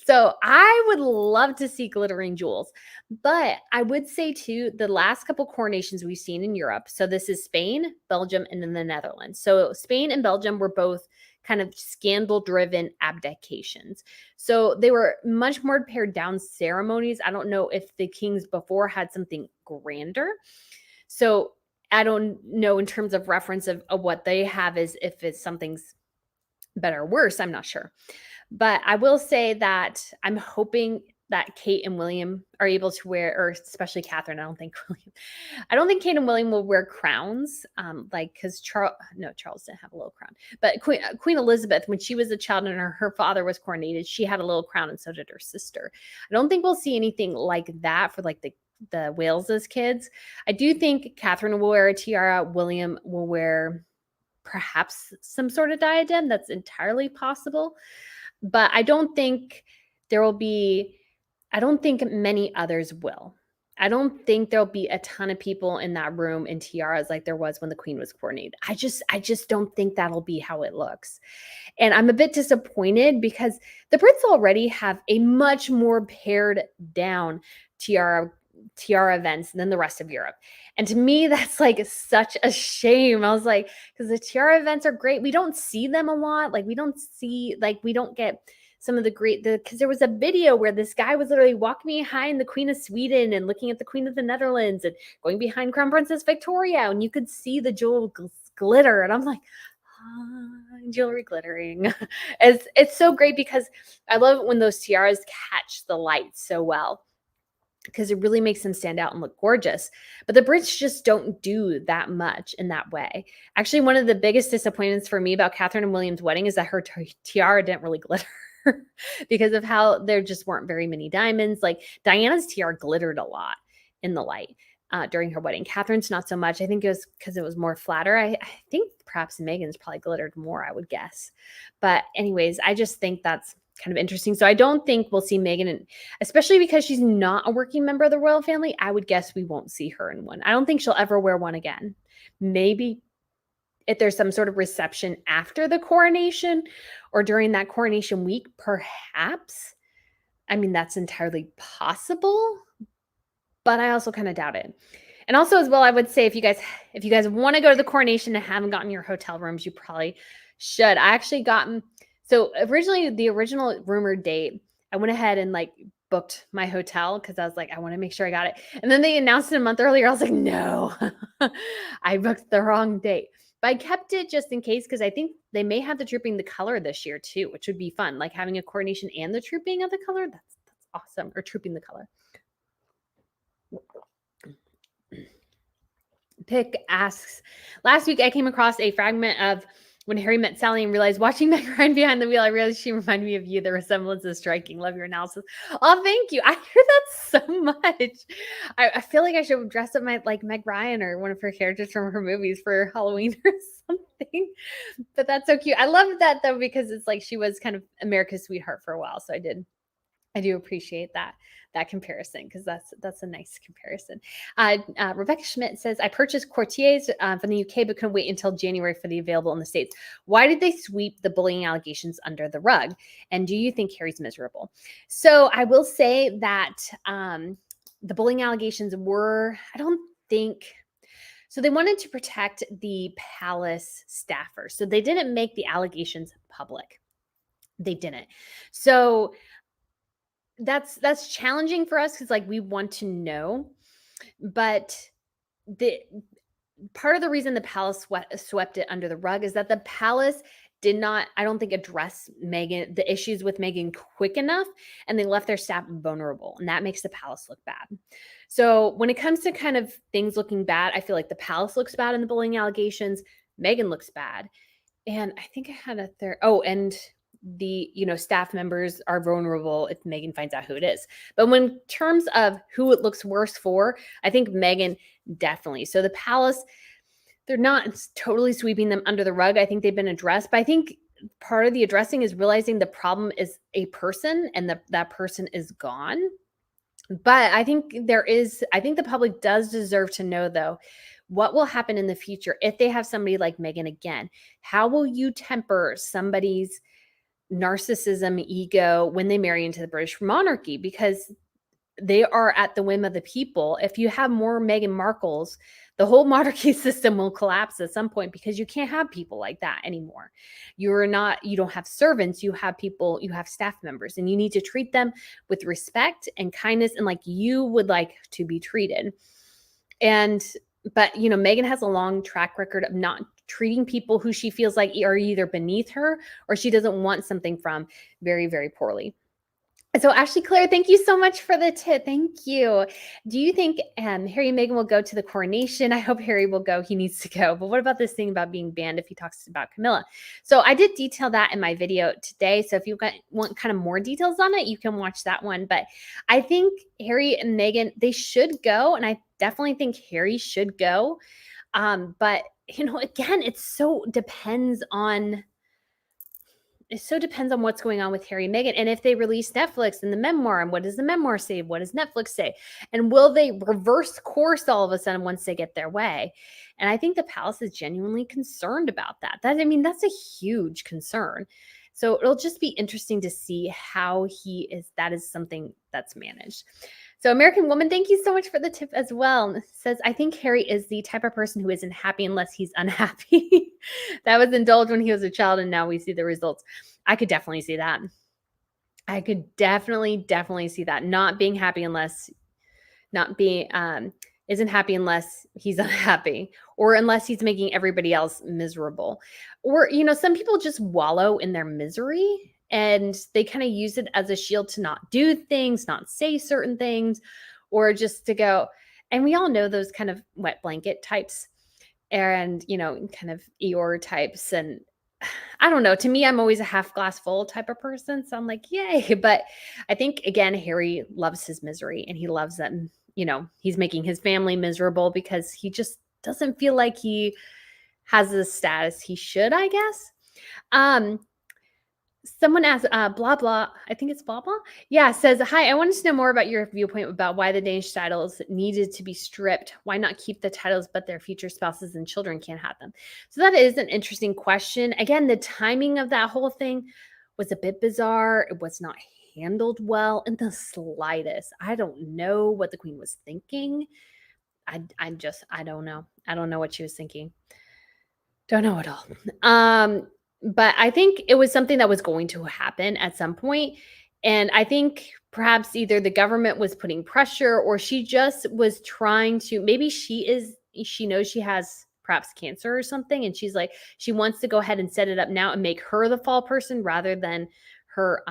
So I would love to see glittering jewels. But I would say too, the last couple coronations we've seen in Europe, so this is Spain, Belgium, and then the Netherlands. So Spain and Belgium were both kind of scandal-driven abdications. So they were much more pared down ceremonies. I don't know if the kings before had something grander. So I don't know in terms of reference of what they have is if it's something's better or worse. I'm not sure. But I will say that I'm hoping that Kate and William are able to wear, or especially Catherine. I don't think Kate and William will wear crowns. Because Charles didn't have a little crown. But Queen Elizabeth, when she was a child and her father was coronated, she had a little crown, and so did her sister. I don't think we'll see anything like that for like the Wales's kids. I do think Catherine will wear a tiara. William will wear perhaps some sort of diadem. That's entirely possible. But I don't think many others will. I don't think there'll be a ton of people in that room in tiaras like there was when the Queen was coronated. I just don't think that'll be how it looks. And I'm a bit disappointed because the Brits already have a much more pared down tiara tiara events than the rest of Europe. And to me, that's like such a shame. I was like, because the tiara events are great. We don't see them a lot. Like we don't get some of the because there was a video where this guy was literally walking behind the Queen of Sweden and looking at the Queen of the Netherlands and going behind Crown Princess Victoria, and you could see the jewel glitter. And I'm like, jewelry glittering. It's so great because I love when those tiaras catch the light so well, because it really makes them stand out and look gorgeous. But the Brits just don't do that much in that way. Actually, one of the biggest disappointments for me about Catherine and William's wedding is that her tiara didn't really glitter because of how there just weren't very many diamonds. Like Diana's tiara glittered a lot in the light during her wedding. Catherine's not so much. I think it was because it was more flatter. I think perhaps Meghan's probably glittered more, I would guess. But anyways, I just think that's kind of interesting. So I don't think we'll see Meghan, especially because she's not a working member of the royal family. I would guess we won't see her in one. I don't think she'll ever wear one again. Maybe if there's some sort of reception after the coronation or during that coronation week, perhaps. I mean, that's entirely possible, but I also kind of doubt it. And also as well, I would say if you guys want to go to the coronation and haven't gotten your hotel rooms, you probably should. I actually so originally the original rumored date, I went ahead and like booked my hotel because I was like, I want to make sure I got it. And then they announced it a month earlier. I was like, no, I booked the wrong date. But I kept it just in case because I think they may have the Trooping the Color this year too, which would be fun. Like having a coronation and the Trooping of the Color. That's awesome. Or Trooping the Color. Pick asks, last week I came across a fragment of when Harry met Sally and realized watching Meg Ryan behind the wheel, I realized she reminded me of you. The resemblance is striking. Love your analysis. Oh, thank you. I hear that so much. I feel like I should dress up like Meg Ryan or one of her characters from her movies for Halloween or something. But that's so cute. I love that though, because it's like she was kind of America's sweetheart for a while. So I do appreciate that comparison because that's a nice comparison. Rebecca Schmidt says, I purchased Courtiers from the UK but couldn't wait until January for the available in the States. Why did they sweep the bullying allegations under the rug? And do you think Harry's miserable? So I will say that the bullying allegations were, I don't think, so they wanted to protect the palace staffers. So they didn't make the allegations public. They didn't. So that's challenging for us because like we want to know, but the part of the reason the palace swept it under the rug is that the palace did not, I don't think, address the issues with Meghan quick enough, and they left their staff vulnerable, and that makes the palace look bad. So when it comes to kind of things looking bad, I feel like the palace looks bad in the bullying allegations. Meghan looks bad, and I think I had a third. Oh, and the staff members are vulnerable if Meghan finds out who it is. But when terms of who it looks worse for, I think Meghan definitely. So the palace, they're not totally sweeping them under the rug. I think they've been addressed, but I think part of the addressing is realizing the problem is a person and that person is gone. But I think the public does deserve to know though, what will happen in the future if they have somebody like Meghan again. How will you temper somebody's narcissism, ego when they marry into the British monarchy? Because they are at the whim of the people. If you have more Meghan Markles, the whole monarchy system will collapse at some point because you can't have people like that anymore. You don't have servants, you have people, you have staff members, and you need to treat them with respect and kindness and like you would like to be treated. But Meghan has a long track record of not treating people who she feels like are either beneath her or she doesn't want something from very, very poorly. So Ashley Claire, thank you so much for the tip. Thank you. Do you think Harry and Meghan will go to the coronation? I hope Harry will go. He needs to go. But what about this thing about being banned if he talks about Camilla? So I did detail that in my video today. So if you want kind of more details on it, you can watch that one. But I think Harry and Meghan, they should go. And I definitely think Harry should go. But, again, it so depends on what's going on with Harry and Meghan. And if they release Netflix and the memoir, and what does the memoir say? What does Netflix say? And will they reverse course all of a sudden once they get their way? And I think the palace is genuinely concerned about that. That's a huge concern. So it'll just be interesting to see how that is something that's managed. So American Woman, thank you so much for the tip as well. And it says, I think Harry is the type of person who isn't happy unless he's unhappy. That was indulged when he was a child, and now we see the results. I could definitely see that. I could definitely see that. Not being happy unless not being isn't happy unless he's unhappy, or unless he's making everybody else miserable. Or, some people just wallow in their misery and they kind of use it as a shield to not do things, not say certain things, or just to go. And we all know those kind of wet blanket types and, kind of Eeyore types. And I don't know. To me, I'm always a half glass full type of person. So I'm like, yay. But I think, again, Harry loves his misery and he loves that, he's making his family miserable because he just doesn't feel like he has the status he should, I guess. Someone asked, blah, blah, I think it's blah, blah. Yeah, says, hi, I wanted to know more about your viewpoint about why the Danish titles needed to be stripped. Why not keep the titles, but their future spouses and children can't have them? So that is an interesting question. Again, the timing of that whole thing was a bit bizarre. It was not handled well in the slightest. I don't know what the queen was thinking. I don't know. I don't know what she was thinking. Don't know at all. But I think it was something that was going to happen at some point. And I think perhaps either the government was putting pressure or she just was trying to, maybe she knows she has perhaps cancer or something. And she's like, she wants to go ahead and set it up now and make her the fall person rather than her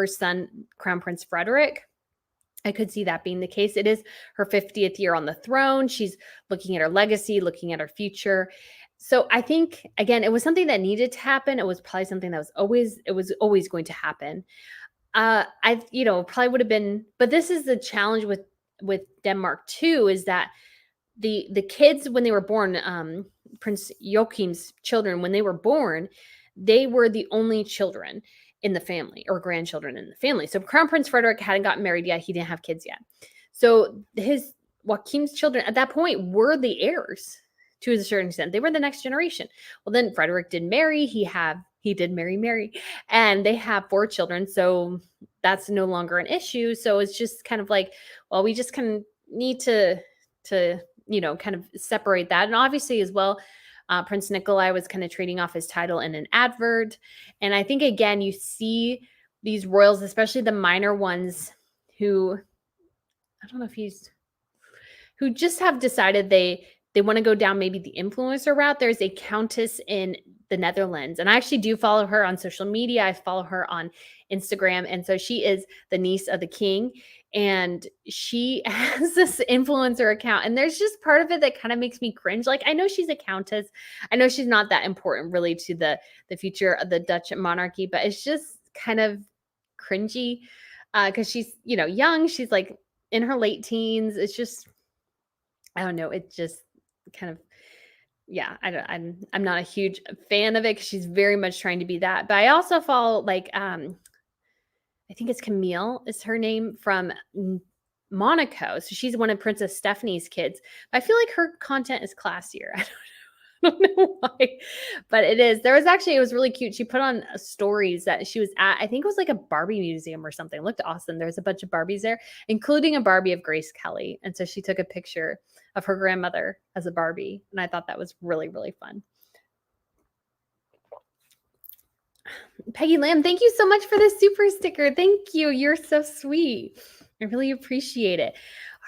son, Crown Prince Frederick. I could see that being the case. It is her 50th year on the throne. She's looking at her legacy, looking at her future. So I think, again, it was something that needed to happen. It was probably something that was always going to happen. Probably would have been, but this is the challenge with Denmark too, is that the kids, when they were born, Prince Joachim's children, when they were born, they were the only children in the family or grandchildren in the family. So Crown Prince Frederick hadn't gotten married yet. He didn't have kids yet. So his Joachim's children at that point were the heirs to a certain extent. They were the next generation. Well, then Frederick did marry. He did marry Mary, and they have 4 children. So that's no longer an issue. So it's just kind of like, well, we just kind of need to kind of separate that. And obviously as well, Prince Nikolai was kind of trading off his title in an advert. And I think, again, you see these royals, especially the minor ones who, I don't know if who just have decided they want to go down maybe the influencer route. There's a countess in the Netherlands, and I actually do follow her on social media. I follow her on Instagram. And so she is the niece of the king, and she has this influencer account. And there's just part of it that kind of makes me cringe. Like, I know she's a countess. I know she's not that important really to the future of the Dutch monarchy, but it's just kind of cringy because she's, young. She's like in her late teens. It's just, I don't know. It just kind of, yeah, I'm not a huge fan of it because she's very much trying to be that. But I also follow I think it's Camille is her name, from Monaco. So she's one of Princess Stephanie's kids. But I feel like her content is classier. I don't know why, but it is. It was really cute. She put on stories that she was at, I think it was like a Barbie museum or something. It looked awesome. There's a bunch of Barbies there, including a Barbie of Grace Kelly. And so she took a picture of her grandmother as a Barbie. And I thought that was really, really fun. Peggy Lamb, thank you so much for the super sticker. Thank you. You're so sweet. I really appreciate it.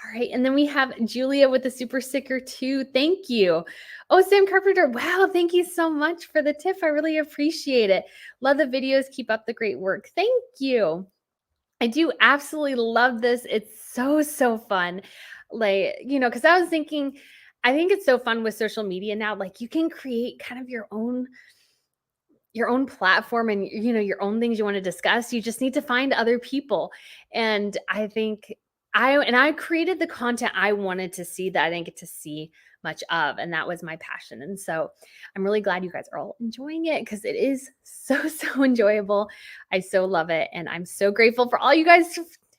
All right. And then we have Julia with the super sticker too. Thank you. Oh, Sam Carpenter. Wow. Thank you so much for the tip. I really appreciate it. Love the videos. Keep up the great work. Thank you. I do absolutely love this. It's so, so fun. Because I was thinking, I think it's so fun with social media now. Like, you can create kind of your own platform and, your own things you want to discuss. You just need to find other people. And I think I created the content I wanted to see that I didn't get to see much of. And that was my passion. And so I'm really glad you guys are all enjoying it because it is so, so enjoyable. I so love it. And I'm so grateful for all you guys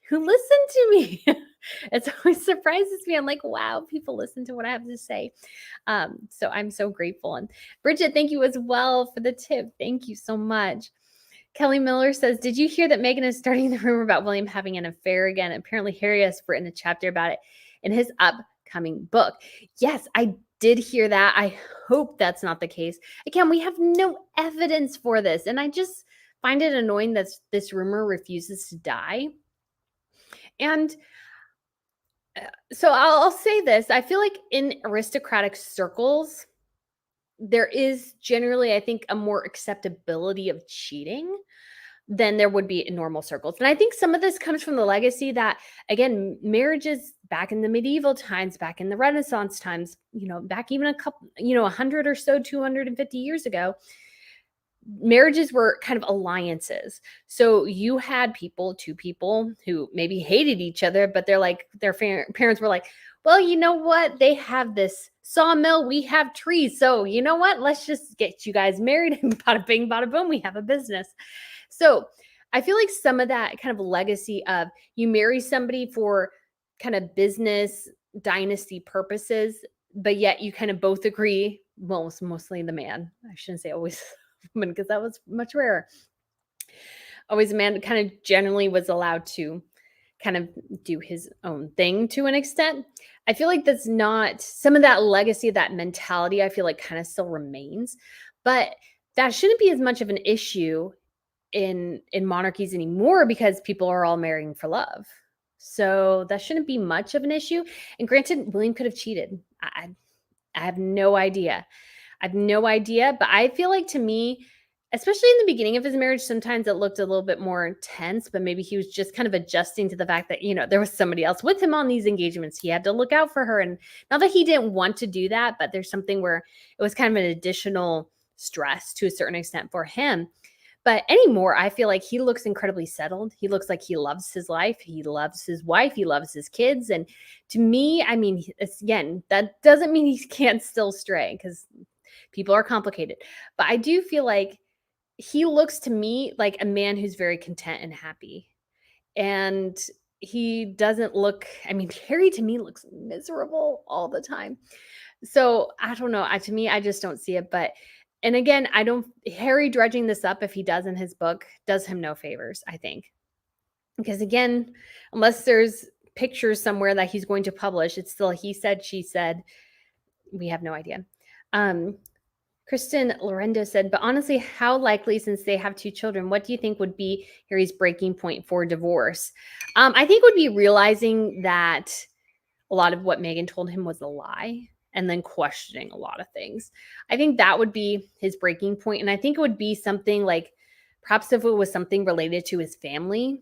who listen to me. It always surprises me. I'm like, wow, people listen to what I have to say. So I'm so grateful. And Bridget, thank you as well for the tip. Thank you so much. Kelly Miller says, did you hear that Meghan is starting the rumor about William having an affair again? Apparently Harry has written a chapter about it in his upcoming book. Yes, I did hear that. I hope that's not the case. Again, we have no evidence for this. And I just find it annoying that this rumor refuses to die. And so I'll say this. I feel like in aristocratic circles, there is generally, I think, a more acceptability of cheating than there would be in normal circles. And I think some of this comes from the legacy that, again, marriages back in the medieval times, back in the Renaissance times, back even a couple, 100 or so, 250 years ago, marriages were kind of alliances. So you had two people who maybe hated each other, but they're like, their parents were like, well, you know what? They have this sawmill, we have trees. So you know what? Let's just get you guys married and bada bing, bada boom, we have a business. So I feel like some of that kind of legacy of you marry somebody for kind of business dynasty purposes, but yet you kind of both agree, well, it's mostly the man. I shouldn't say always woman because that was much rarer. Always a man kind of generally was allowed to kind of do his own thing to an extent. I feel like that's not some of that legacy, that mentality, I feel like kind of still remains, but that shouldn't be as much of an issue in monarchies anymore because people are all marrying for love. So that shouldn't be much of an issue. And granted, William could have cheated. I have no idea. I have no idea, but I feel like to me, especially in the beginning of his marriage, sometimes it looked a little bit more tense, but maybe he was just kind of adjusting to the fact that, there was somebody else with him on these engagements. He had to look out for her. And not that he didn't want to do that, but there's something where it was kind of an additional stress to a certain extent for him. But anymore, I feel like he looks incredibly settled. He looks like he loves his life. He loves his wife. He loves his kids. And to me, I mean, again, that doesn't mean he can't still stray because people are complicated. But I do feel like he looks to me like a man who's very content and happy. And he doesn't look, I mean, Harry to me looks miserable all the time. So I don't know. To me, I just don't see it. And again, Harry dredging this up, if he does in his book, does him no favors, I think. Because again, unless there's pictures somewhere that he's going to publish, it's still he said, she said. We have no idea. Kristen Lorendo said, but honestly, how likely, since they have 2 children, what do you think would be Harry's breaking point for divorce? I think would be realizing that a lot of what Meghan told him was a lie and then questioning a lot of things. I think that would be his breaking point. And I think it would be something like, perhaps if it was something related to his family,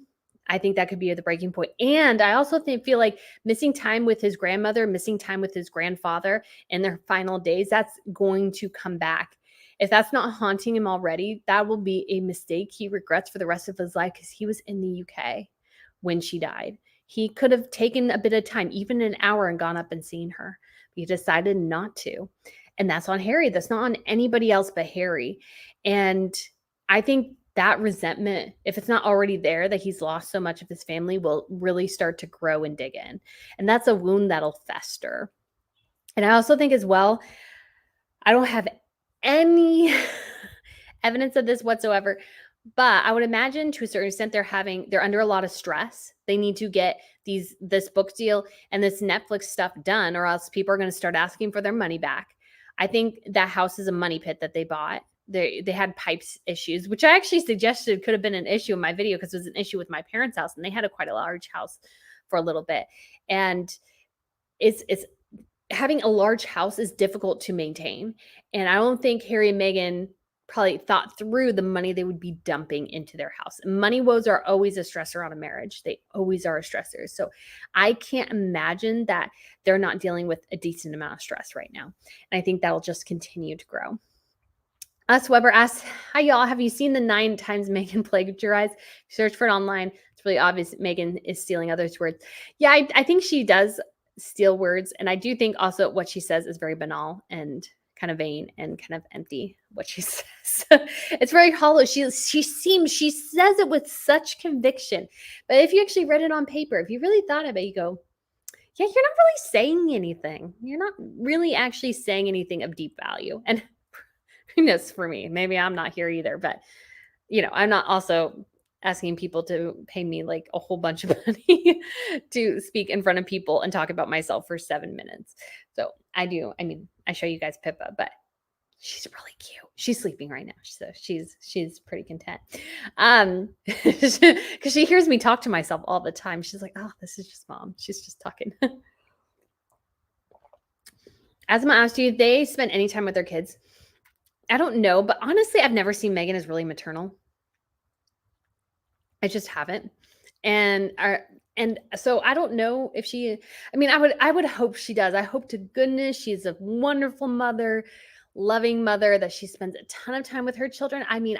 I think that could be the breaking point. And I also feel like missing time with his grandmother, missing time with his grandfather in their final days, that's going to come back. If that's not haunting him already, that will be a mistake he regrets for the rest of his life because he was in the UK when she died. He could have taken a bit of time, even an hour, and gone up and seen her. He decided not to. And that's on Harry. That's not on anybody else but Harry. And I think that resentment, if it's not already there, that he's lost so much of his family, will really start to grow and dig in. And that's a wound that'll fester. And I also think as well, I don't have any evidence of this whatsoever, but I would imagine to a certain extent they're under a lot of stress. They need to get this book deal and this Netflix stuff done, or else people are going to start asking for their money back. I think that house is a money pit that they bought. They had pipes issues, which I actually suggested could have been an issue in my video because it was an issue with my parents' house, and they had quite a large house for a little bit. And it's having a large house is difficult to maintain. And I don't think Harry and Meghan probably thought through the money they would be dumping into their house. Money woes are always a stressor on a marriage. They always are a stressor. So I can't imagine that they're not dealing with a decent amount of stress right now. And I think that'll just continue to grow. Weber asks, hi y'all, have you seen the 9 times Meghan plagiarized? Search for it online. It's really obvious Meghan is stealing others' words. Yeah, I think she does steal words. And I do think also what she says is very banal and kind of vain and kind of empty, what she says. It's very hollow. She says it with such conviction. But if you actually read it on paper, if you really thought of it, you go, yeah, you're not really saying anything. You're not really actually saying anything of deep value. And who knows, for me, maybe I'm not here either, but I'm not also asking people to pay me like a whole bunch of money to speak in front of people and talk about myself for 7 minutes. So I do. I mean, I show you guys Pippa, but she's really cute. She's sleeping right now, so she's pretty content. Because she hears me talk to myself all the time. She's like, "Oh, this is just mom. She's just talking." Asma asked you, they spend any time with their kids? I don't know, but honestly, I've never seen Meghan as really maternal. I just haven't. And so I don't know if she, I mean, I would hope she does. I hope to goodness she's a wonderful mother, loving mother, that she spends a ton of time with her children. I mean,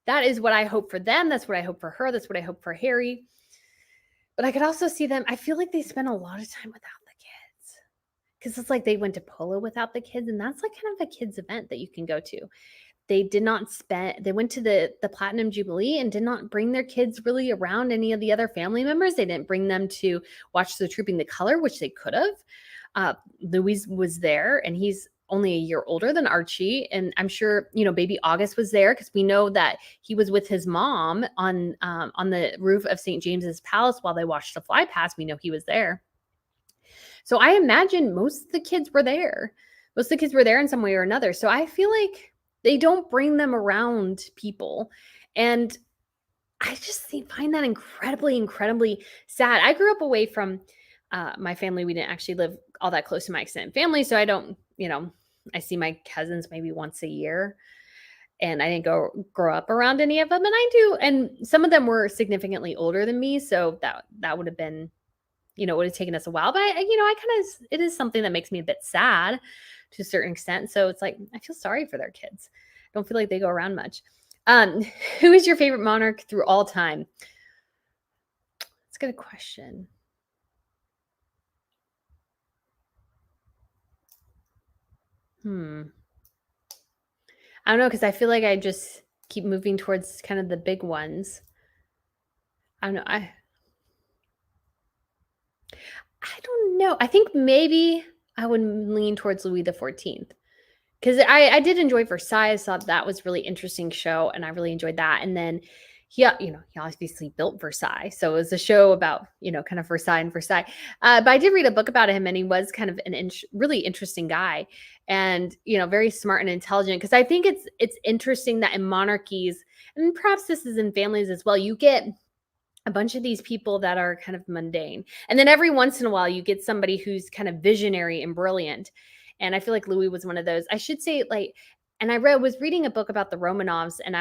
that is what I hope for them. That's what I hope for her. That's what I hope for Harry. But I could also see them, I feel like they spend a lot of time without the kids. Because it's like they went to polo without the kids, and that's like kind of a kids event that you can go to. They went to the Platinum Jubilee and did not bring their kids really around any of the other family members. They didn't bring them to watch the Trooping the Color, which they could have. Louis was there, and he's only a year older than Archie. And I'm sure, baby August was there, because we know that he was with his mom on the roof of St. James's Palace while they watched the fly past. We know he was there. So I imagine most of the kids were there. Most of the kids were there in some way or another. So I feel like they don't bring them around people. And I just find that incredibly, incredibly sad. I grew up away from my family. We didn't actually live all that close to my extended family. So I don't, I see my cousins maybe once a year. And I didn't grow up around any of them. And I do. And some of them were significantly older than me. So that would have been, it would have taken us a while. But it is something that makes me a bit sad to a certain extent. So it's like, I feel sorry for their kids. I don't feel like they go around much. Who is your favorite monarch through all time? That's a good question. I don't know, because I feel like I just keep moving towards kind of the big ones. I don't know. I don't know. I think maybe I would lean towards Louis XIV, because I did enjoy Versailles. I thought that was really interesting show, and I really enjoyed that. And then he obviously built Versailles, so it was a show about kind of Versailles and Versailles. But I did read a book about him, and he was kind of really interesting guy, and very smart and intelligent. Because I think it's interesting that in monarchies, and perhaps this is in families as well, you get a bunch of these people that are kind of mundane, and then every once in a while you get somebody who's kind of visionary and brilliant. And I feel like Louis was one of those. I should say, and I was reading a book about the Romanovs, and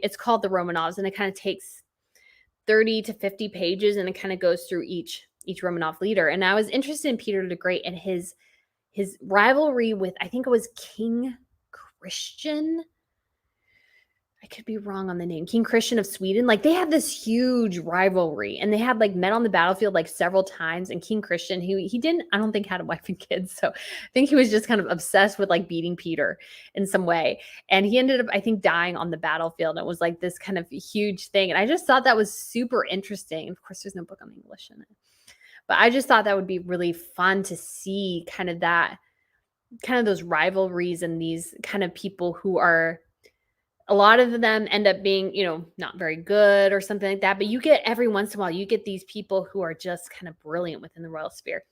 it's called The Romanovs, and it kind of takes 30 to 50 pages, and it kind of goes through each Romanov leader. And I was interested in Peter the Great and his rivalry with, I think it was King Christian. I could be wrong on the name. King Christian of Sweden. Like, they had this huge rivalry, and they had met on the battlefield several times. And King Christian, he didn't, I don't think, had a wife and kids. So I think he was just kind of obsessed with beating Peter in some way. And he ended up, I think, dying on the battlefield. It was this kind of huge thing. And I just thought that was super interesting. Of course, there's no book on English in it, but I just thought that would be really fun to see kind of those rivalries, and these kind of people who are, a lot of them end up being, not very good or something like that. But you get, every once in a while, you get these people who are just kind of brilliant within the royal sphere.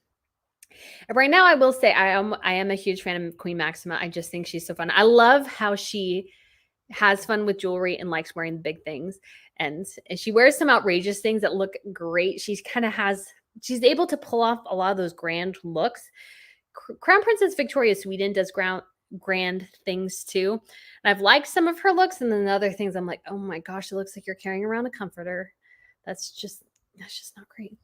And right now, I will say I am a huge fan of Queen Maxima. I just think she's so fun. I love how she has fun with jewelry and likes wearing the big things. And she wears some outrageous things that look great. She's able to pull off a lot of those grand looks. Crown Princess Victoria Sweden does grand things too. And I've liked some of her looks, and then the other things I'm like, oh my gosh, it looks like you're carrying around a comforter. That's just not great.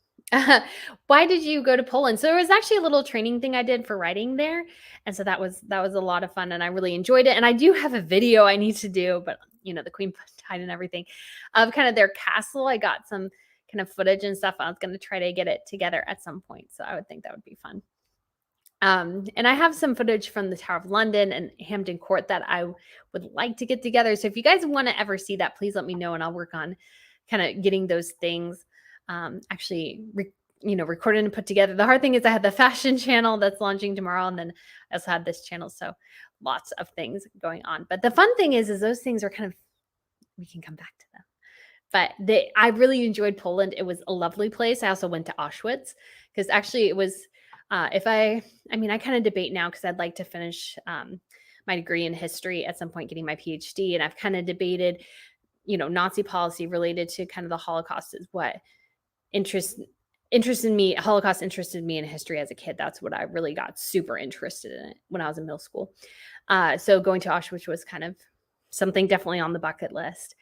Why did you go to Poland? So there was actually a little training thing I did for writing there. And so that was a lot of fun, and I really enjoyed it. And I do have a video I need to do, but the Queen died and everything, of kind of their castle. I got some kind of footage and stuff. I was going to try to get it together at some point. So I would think that would be fun. And I have some footage from the Tower of London and Hampton Court that I would like to get together. So if you guys want to ever see that, please let me know, and I'll work on kind of getting those things actually recorded and put together. The hard thing is I have the fashion channel that's launching tomorrow, and then I also have this channel. So lots of things going on. But the fun thing is those things are kind of we can come back to them. But I really enjoyed Poland. It was a lovely place. I also went to Auschwitz because actually it was, I mean, I kind of debate now because I'd like to finish my degree in history at some point, getting my PhD. And I've kind of debated, Nazi policy related to kind of the Holocaust is what interested me. Holocaust interested me in history as a kid. That's what I really got super interested in it when I was in middle school. So going to Auschwitz was kind of something definitely on the bucket list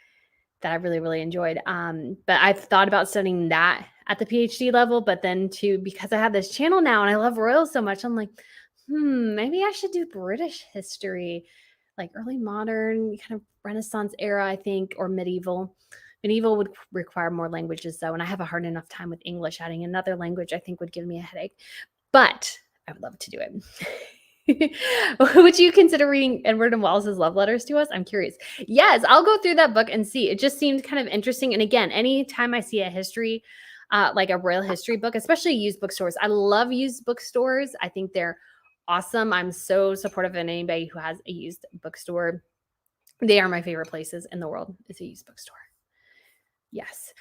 that I really, really enjoyed. But I've thought about studying that at the PhD level, but then because I have this channel now and I love royals so much, I'm like, maybe I should do British history, like early modern, kind of Renaissance era, I think, or medieval. Medieval would require more languages though, and I have a hard enough time with English. Adding another language, I think, would give me a headache, but I would love to do it. Would you consider reading Edward and Wallace's love letters to us? I'm curious. Yes, I'll go through that book and see. It just seemed kind of interesting. And again, anytime I see a history, like a royal history book, especially used bookstores, I love used bookstores. I think they're awesome. I'm so supportive of anybody who has a used bookstore. They are my favorite places in the world, is a used bookstore. Yes.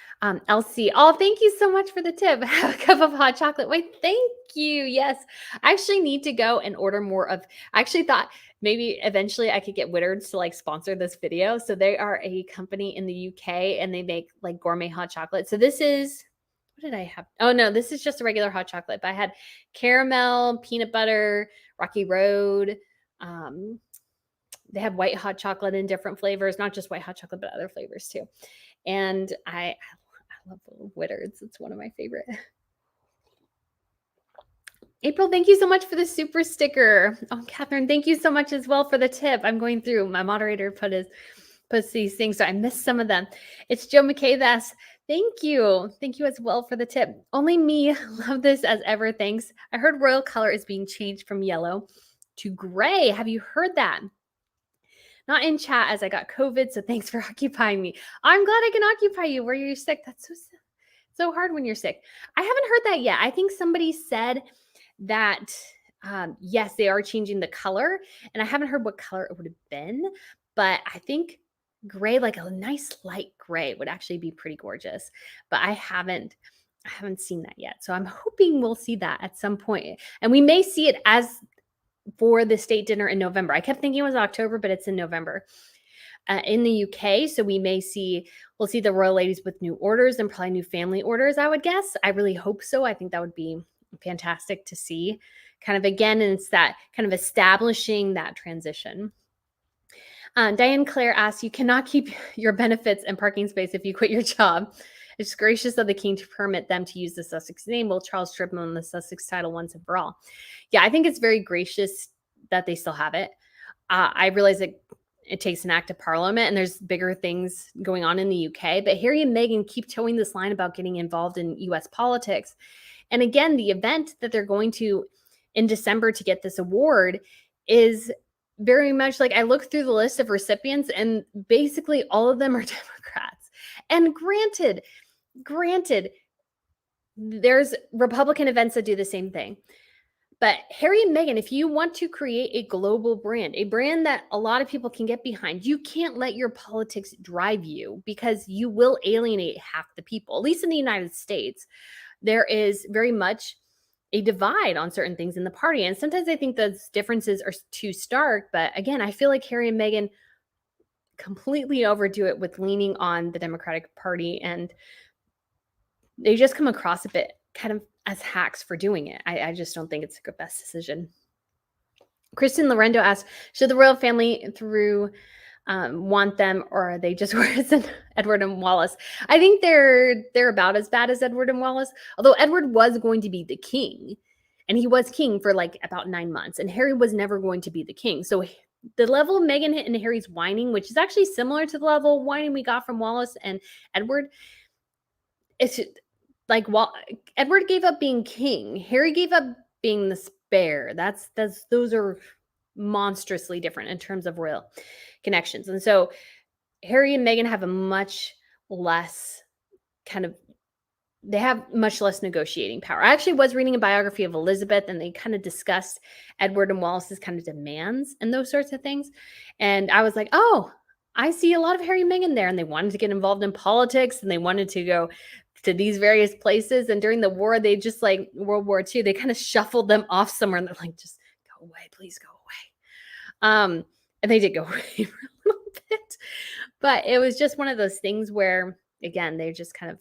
Elsie. Oh, thank you so much for the tip. Have a cup of hot chocolate. Wait, thank you. Yes. I actually need to go and order more of, I actually thought maybe eventually I could get Whittards to like sponsor this video. So they are a company in the UK and they make like gourmet hot chocolate. So this is, what did I have? Oh no, this is just a regular hot chocolate, but I had caramel, peanut butter, Rocky Road. They have white hot chocolate in different flavors, not just white hot chocolate, but other flavors too. And I love Whittards. It's one of my favorite. April, thank you so much for the super sticker. Oh, Catherine, thank you so much as well for the tip. I'm going through. My moderator puts these things, so I missed some of them. It's Joe McKay. Thank you. Thank you as well for the tip. Only me. Love this as ever. Thanks. I heard royal color is being changed from yellow to gray. Have you heard that? Not in chat as I got COVID, so thanks for occupying me. I'm glad I can occupy you where you're sick. That's so hard when you're sick. I haven't heard that yet. I think somebody said that, yes, they are changing the color, and I haven't heard what color it would have been, but I think gray, like a nice light gray, would actually be pretty gorgeous. But I haven't seen that yet. So I'm hoping we'll see that at some point. And we may see it as for the state dinner in November. I kept thinking it was October, but it's in November in the UK. So we'll see the royal ladies with new orders and probably new family orders, I would guess. I really hope so. I think that would be fantastic to see kind of again. And it's that kind of establishing that transition. Diane Claire asks, you cannot keep your benefits and parking space if you quit your job. It's gracious of the king to permit them to use the Sussex name. Will Charles strip them on the Sussex title once and for all? Yeah, I think it's very gracious that they still have it. I realize that it takes an act of parliament and there's bigger things going on in the UK, but Harry and Meghan keep towing this line about getting involved in US politics. And again, the event that they're going to in December to get this award is very much like, I look through the list of recipients and basically all of them are Democrats. And granted, there's Republican events that do the same thing. But Harry and Meghan, if you want to create a global brand, a brand that a lot of people can get behind, you can't let your politics drive you because you will alienate half the people. At least in the United States, there is very much a divide on certain things in the party. And sometimes I think those differences are too stark. But again, I feel like Harry and Meghan completely overdo it with leaning on the Democratic Party, and they just come across a bit kind of as hacks for doing it. I just don't think it's the best decision. Kristen Lorendo asks, should the royal family want them, or are they just worse than Edward and Wallace? I think they're about as bad as Edward and Wallace, although Edward was going to be the king, and he was king for like about 9 months, and Harry was never going to be the king. So the level of Meghan and Harry's whining, which is actually similar to the level of whining we got from Wallace and Edward, it's like, Edward gave up being king. Harry gave up being the spare. Those are monstrously different in terms of royal connections. And so Harry and Meghan have a much less they have much less negotiating power. I actually was reading a biography of Elizabeth, and they kind of discussed Edward and Wallace's kind of demands and those sorts of things. And I was like, oh, I see a lot of Harry and Meghan there, and they wanted to get involved in politics, and they wanted to go to these various places. And during the war, they just like World War II, they kind of shuffled them off somewhere, and they're like, just go away, please go away. And they did go away for a little bit, but it was just one of those things where, again, they're just kind of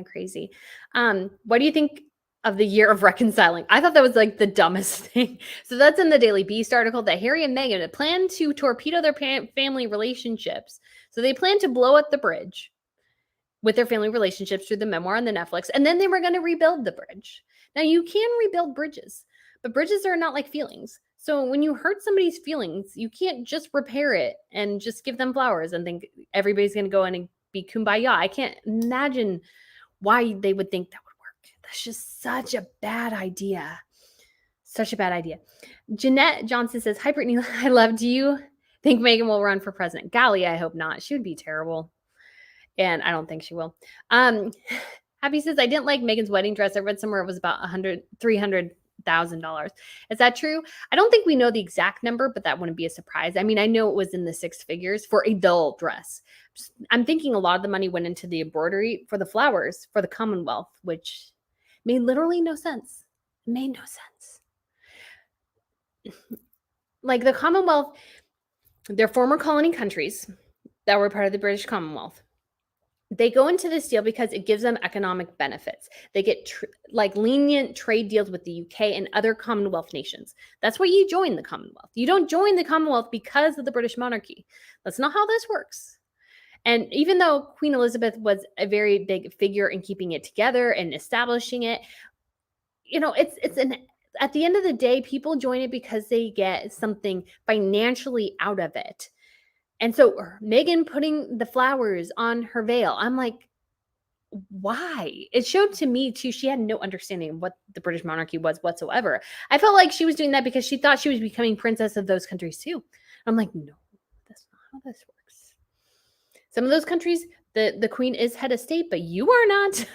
crazy. What do you think of the year of reconciling? I thought that was like the dumbest thing. So that's in the Daily Beast article that Harry and Meghan had planned to torpedo their family relationships. So they planned to blow up the bridge with their family relationships through the memoir on the Netflix, and then they were going to rebuild the bridge. Now you can rebuild bridges, but bridges are not like feelings. So when you hurt somebody's feelings, you can't just repair it and just give them flowers and think everybody's going to go in and be kumbaya. I can't imagine why they would think that would work. That's just such a bad idea. Such a bad idea. Jeanette Johnson says, hi, Brittany, I love. Do you think Meghan will run for president? Golly, I hope not. She would be terrible. And I don't think she will. Happy says, I didn't like Meghan's wedding dress. I read somewhere it was about $300,000. Is that true? I don't think we know the exact number, but that wouldn't be a surprise. I mean, I know it was in the six figures for a dull dress. I'm thinking a lot of the money went into the embroidery for the flowers for the Commonwealth, which made literally no sense. It made no sense. Like the Commonwealth, they're former colony countries that were part of the British Commonwealth. They go into this deal because it gives them economic benefits. They get like lenient trade deals with the UK and other Commonwealth nations. That's why you join the Commonwealth. You don't join the Commonwealth because of the British monarchy. That's not how this works. And even though Queen Elizabeth was a very big figure in keeping it together and establishing it, you know, at the end of the day, people join it because they get something financially out of it. And so Meghan putting the flowers on her veil, I'm like, why? It showed to me too, she had no understanding of what the British monarchy was whatsoever. I felt like she was doing that because she thought she was becoming princess of those countries too. I'm like, no, that's not how this works. Some of those countries, the queen is head of state, but you are not.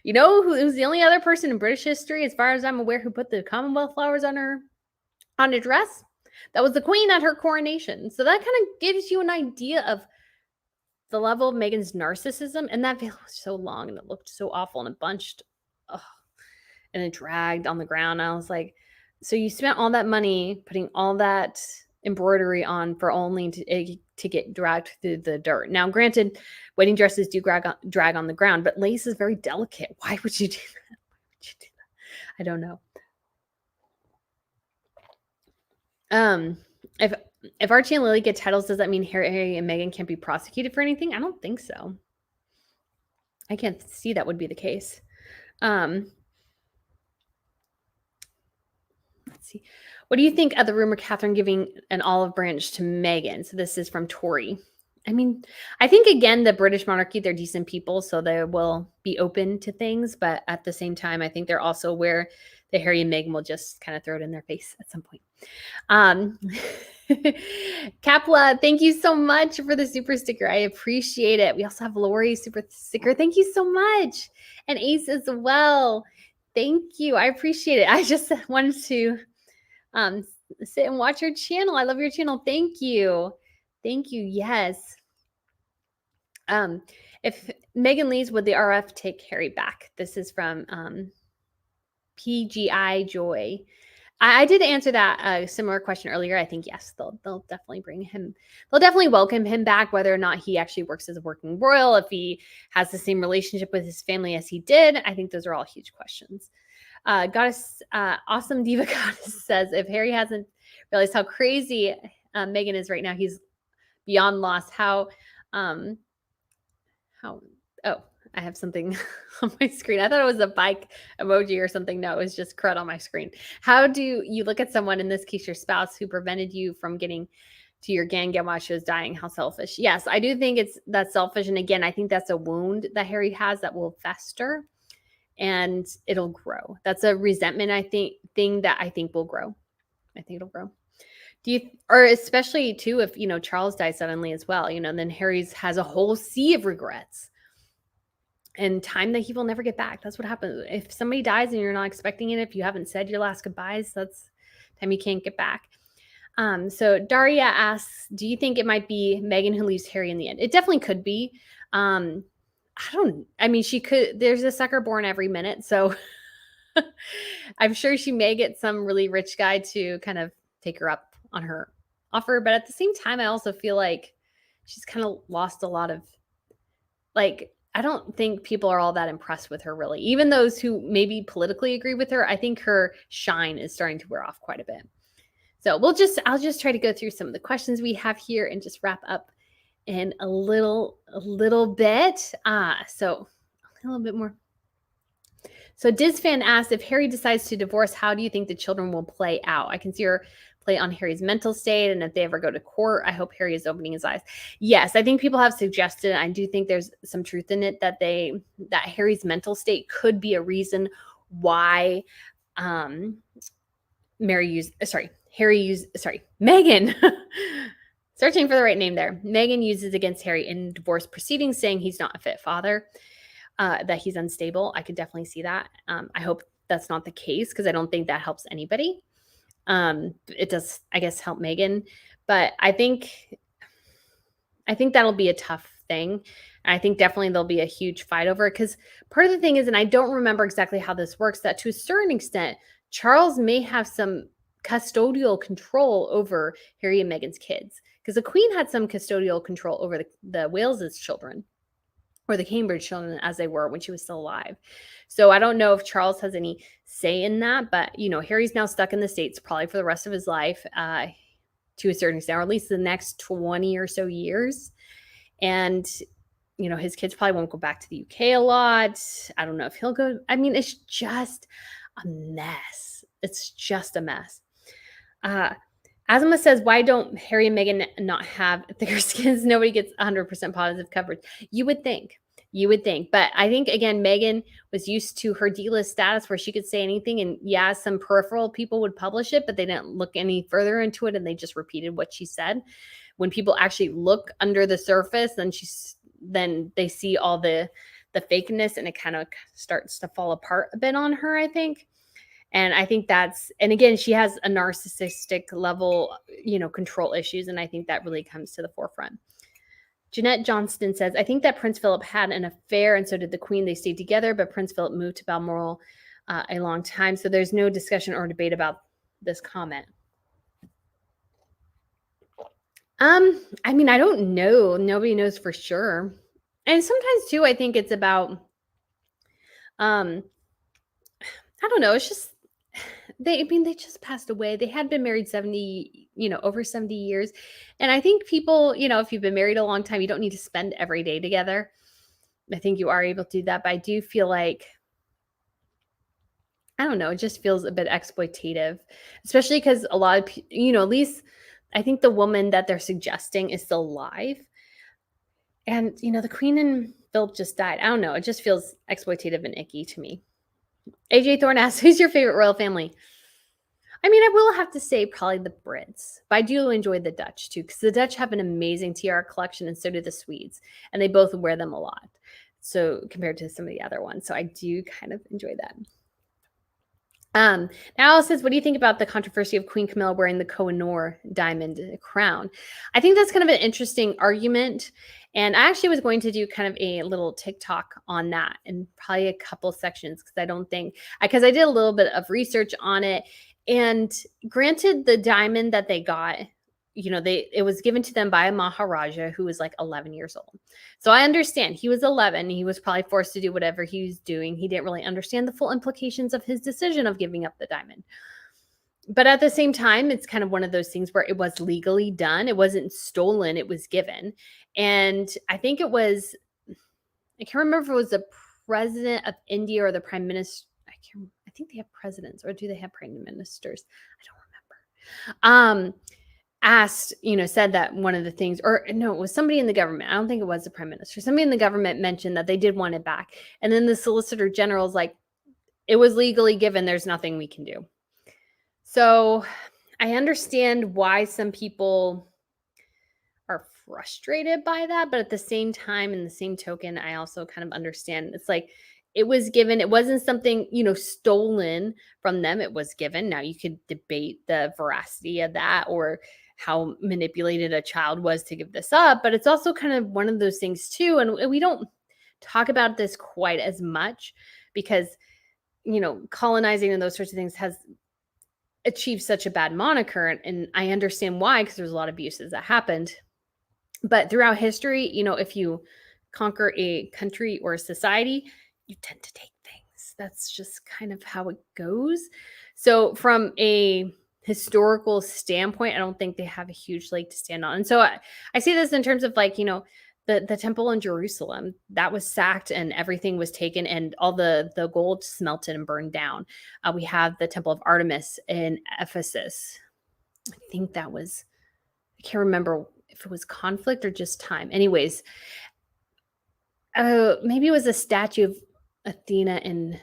You know who's the only other person in British history, as far as I'm aware, who put the Commonwealth flowers on a dress? That was the queen at her coronation. So that kind of gives you an idea of the level of Meghan's narcissism. And that veil was so long and it looked so awful and it bunched. Ugh, and it dragged on the ground. I was like, so you spent all that money putting all that embroidery on for only to get dragged through the dirt. Now, granted, wedding dresses do drag on the ground, but lace is very delicate. Why would you do that? Why would you do that? I don't know. If Archie and Lily get titles, does that mean Harry and Meghan can't be prosecuted for anything? I don't think so. I can't see that would be the case. Let's see. What do you think of the rumor Catherine giving an olive branch to Meghan? So this is from Tori. I mean, I think, again, the British monarchy, they're decent people, so they will be open to things. But at the same time, I think they're also aware that Harry and Meghan will just kind of throw it in their face at some point. Kapla, thank you so much for the super sticker. I appreciate it. We also have Lori's super sticker. Thank you so much. And Ace as well. Thank you. I appreciate it. I just wanted to sit and watch your channel. I love your channel. Thank you. Thank you. Yes. If Meghan leaves, would the RF take Harry back? This is from PGI Joy. I did answer that similar question earlier. I think yes, they'll definitely bring him. They'll definitely welcome him back, whether or not he actually works as a working royal, if he has the same relationship with his family as he did. I think those are all huge questions. Goddess, awesome diva goddess says, if Harry hasn't realized how crazy Meghan is right now, he's beyond lost. Oh, I have something on my screen. I thought it was a bike emoji or something. No, it was just crud on my screen. How do you look at someone, in this case, your spouse, who prevented you from getting to your gang while she was dying? How selfish. Yes, I do think that's selfish. And again, I think that's a wound that Harry has that will fester and it'll grow. That's a resentment, thing that I think will grow. I think it'll grow. Or especially too, if, Charles dies suddenly as well, then Harry's has a whole sea of regrets and time that he will never get back. That's what happens. If somebody dies and you're not expecting it, if you haven't said your last goodbyes, that's time you can't get back. So Daria asks, do you think it might be Meghan who leaves Harry in the end? It definitely could be. I mean, she could, there's a sucker born every minute. So I'm sure she may get some really rich guy to kind of take her up on her offer. But at the same time, I also feel like she's kind of lost a lot of, like, I don't think people are all that impressed with her, really. Even those who maybe politically agree with her, I think her shine is starting to wear off quite a bit. So I'll just try to go through some of the questions we have here and just wrap up in a little bit. So a little bit more. So Dizfan asked, if Harry decides to divorce, how do you think the children will play out? I can see her play on Harry's mental state, and if they ever go to court, I hope Harry is opening his eyes. Yes, I think people have suggested, I do think there's some truth in it, that Harry's mental state could be a reason why Meghan searching for the right name there. Meghan uses against Harry in divorce proceedings, saying he's not a fit father, that he's unstable. I could definitely see that. I hope that's not the case, because I don't think that helps anybody. It does, I guess, help Meghan, but I think that'll be a tough thing. And I think definitely there'll be a huge fight over it, because part of the thing is, and I don't remember exactly how this works, that to a certain extent, Charles may have some custodial control over Harry and Meghan's kids, because the Queen had some custodial control over the Wales's children, or the Cambridge children as they were when she was still alive. So I don't know if Charles has any say in that, but Harry's now stuck in the States probably for the rest of his life, to a certain extent, or at least the next 20 or so years. And his kids probably won't go back to the UK a lot. I don't know if he'll go. I mean, it's just a mess. It's just a mess. Azuma says, why don't Harry and Meghan not have thicker skins? Nobody gets 100% positive coverage. You would think. But I think, again, Meghan was used to her D-list status where she could say anything. And yeah, some peripheral people would publish it, but they didn't look any further into it. And they just repeated what she said. When people actually look under the surface, then they see all the fakeness, and it kind of starts to fall apart a bit on her, I think. And I think and again, she has a narcissistic level, control issues. And I think that really comes to the forefront. Jeanette Johnston says, I think that Prince Philip had an affair, and so did the Queen. They stayed together, but Prince Philip moved to Balmoral a long time. So there's no discussion or debate about this comment. I mean, I don't know. Nobody knows for sure. And sometimes too, I think it's about, I don't know. It's just, they just passed away. They had been married 70, over 70 years. And I think people, if you've been married a long time, you don't need to spend every day together. I think you are able to do that. But I do feel like, I don't know, it just feels a bit exploitative, especially because a lot of, at least I think the woman that they're suggesting is still alive. And, the Queen and Philip just died. I don't know. It just feels exploitative and icky to me. AJ Thorne asks, who's your favorite royal family? I mean, I will have to say probably the Brits, but I do enjoy the Dutch too, because the Dutch have an amazing tiara collection, and so do the Swedes, and they both wear them a lot. So compared to some of the other ones. So I do kind of enjoy that. Now Alice says, what do you think about the controversy of Queen Camilla wearing the Koh-i-Noor diamond crown? I think that's kind of an interesting argument. And I actually was going to do kind of a little TikTok on that, and probably a couple sections, because I did a little bit of research on it. And granted, the diamond that they got, it was given to them by a Maharaja who was like 11 years old. So I understand he was 11. He was probably forced to do whatever he was doing. He didn't really understand the full implications of his decision of giving up the diamond. But at the same time, it's kind of one of those things where it was legally done. It wasn't stolen. It was given. And I think it was, I can't remember if it was the president of India or the prime minister. I think they have presidents, or do they have prime ministers? I don't remember. Said that one of the things, or no, it was somebody in the government. I don't think it was the prime minister. Somebody in the government mentioned that they did want it back. And then the Solicitor General is like, it was legally given. There's nothing we can do. So I understand why some people are frustrated by that. But at the same time, in the same token, I also kind of understand it's like, it was given. It wasn't something, stolen from them. It was given. Now you could debate the veracity of that or how manipulated a child was to give this up, but it's also kind of one of those things too. And we don't talk about this quite as much because, colonizing and those sorts of things has achieved such a bad moniker. And I understand why, because there's a lot of abuses that happened. But throughout history, if you conquer a country or a society, you tend to take things. That's just kind of how it goes. So from a historical standpoint, I don't think they have a huge leg to stand on. And so I see this in terms of like, the temple in Jerusalem that was sacked and everything was taken and all the gold smelted and burned down. We have the temple of Artemis in Ephesus. I think that was, I can't remember if it was conflict or just time. Anyways, maybe it was a statue of Athena in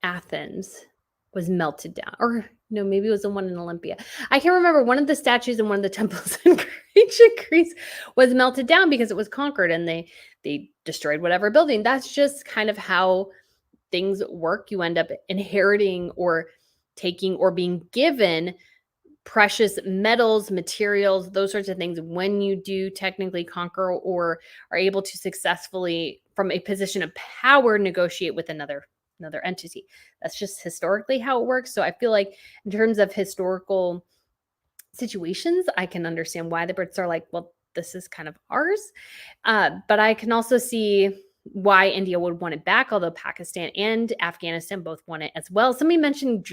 Athens was melted down. Or no, maybe it was the one in Olympia. I can't remember. One of the statues in one of the temples in ancient Greece was melted down because it was conquered and they destroyed whatever building. That's just kind of how things work. You end up inheriting or taking or being given precious metals, materials, those sorts of things when you do technically conquer or are able to successfully, from a position of power, negotiate with another entity. That's just historically how it works. So I feel like in terms of historical situations, I can understand why the Brits are like, well, this is kind of ours. But I can also see why India would want it back, although Pakistan and Afghanistan both want it as well. Somebody mentioned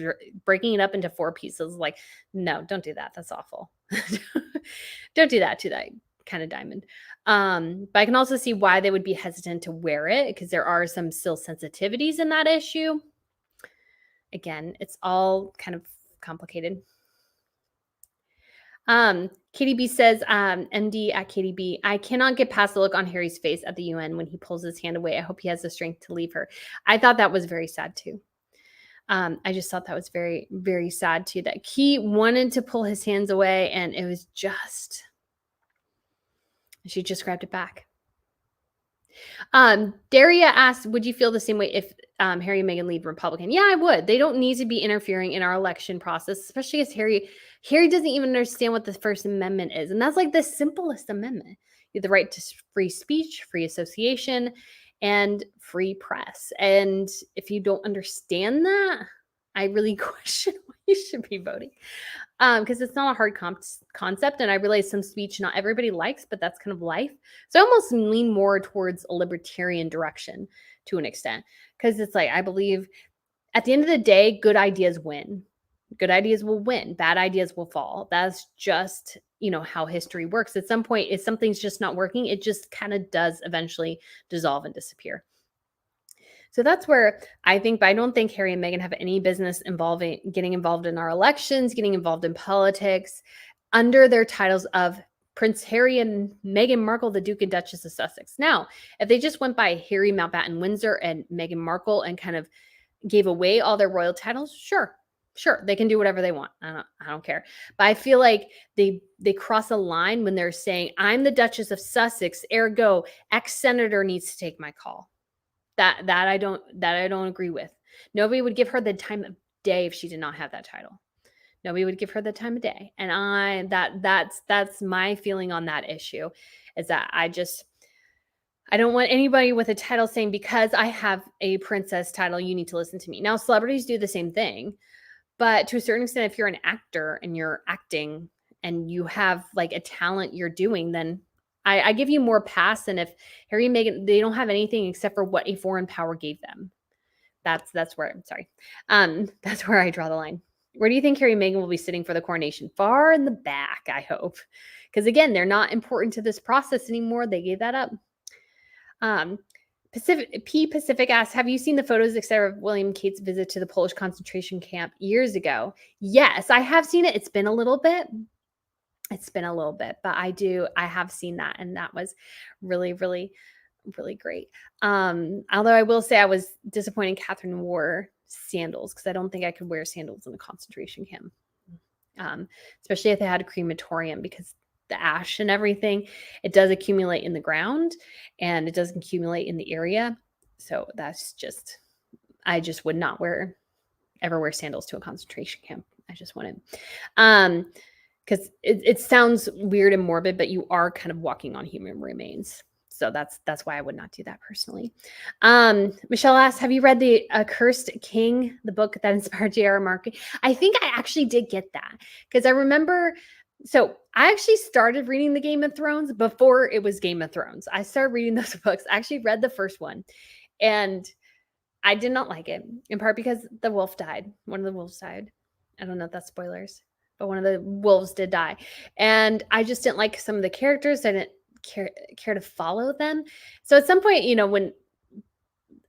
breaking it up into 4 pieces. Like, no, don't do that. That's awful. Don't do that to that kind of diamond. But I can also see why they would be hesitant to wear it because there are some still sensitivities in that issue. Again, it's all kind of complicated. KDB says, MD at KDB, I cannot get past the look on Harry's face at the UN when he pulls his hand away. I hope he has the strength to leave her. I thought that was very sad too. I just thought that was very, very sad too, that he wanted to pull his hands away and it was just, she just grabbed it back. Daria asked, would you feel the same way if Harry and Meghan leave Republican? Yeah, I would. They don't need to be interfering in our election process, especially as Harry doesn't even understand what the First Amendment is. And that's like the simplest amendment. You have the right to free speech, free association, and free press. And if you don't understand that, I really question why you should be voting. Because it's not a hard concept. And I realize some speech not everybody likes, but that's kind of life. So I almost lean more towards a libertarian direction to an extent. Because it's like, I believe at the end of the day, good ideas win. Good ideas will win. Bad ideas will fall. That's just, how history works. At some point, if something's just not working, it just kind of does eventually dissolve and disappear. So that's where I think, but I don't think Harry and Meghan have any business getting involved in our elections, getting involved in politics under their titles of Prince Harry and Meghan Markle, the Duke and Duchess of Sussex. Now, if they just went by Harry Mountbatten Windsor and Meghan Markle and kind of gave away all their royal titles, sure, they can do whatever they want. I don't care. But I feel like they cross a line when they're saying, I'm the Duchess of Sussex, ergo, ex-senator needs to take my call. That I don't agree with. Nobody would give her the time of day if she did not have that title. Nobody would give her the time of day. And that's my feeling on that issue, is that I don't want anybody with a title saying, because I have a princess title, you need to listen to me. Now, celebrities do the same thing, but to a certain extent, if you're an actor and you're acting and you have like a talent you're doing, then I give you more pass than if Harry and Meghan, they don't have anything except for what a foreign power gave them. That's where I'm sorry. That's where I draw the line. Where do you think Harry and Meghan will be sitting for the coronation? Far in the back, I hope. Because again, they're not important to this process anymore. They gave that up. Pacific asks, have you seen the photos, etc., of William and Kate's visit to the Polish concentration camp years ago? Yes, I have seen it. It's been a little bit, but I have seen that. And that was really, really, really great. Although I will say I was disappointed Catherine wore sandals because I don't think I could wear sandals in a concentration camp. Especially if they had a crematorium, because the ash and everything, it does accumulate in the ground and it does accumulate in the area. So that's just I just would not ever wear sandals to a concentration camp. I just wouldn't. Because it sounds weird and morbid, but you are kind of walking on human remains. So that's why I would not do that personally. Michelle asks, have you read The Accursed King, the book that inspired J.R.R. Markle? I think I actually did get that because I remember. So I actually started reading the Game of Thrones before it was Game of Thrones. I started reading those books. I actually read the first one, and I did not like it, in part because the wolf died. One of the wolves died. I don't know if that's spoilers, but one of the wolves did die. And I just didn't like some of the characters. I didn't care to follow them. So at some point, when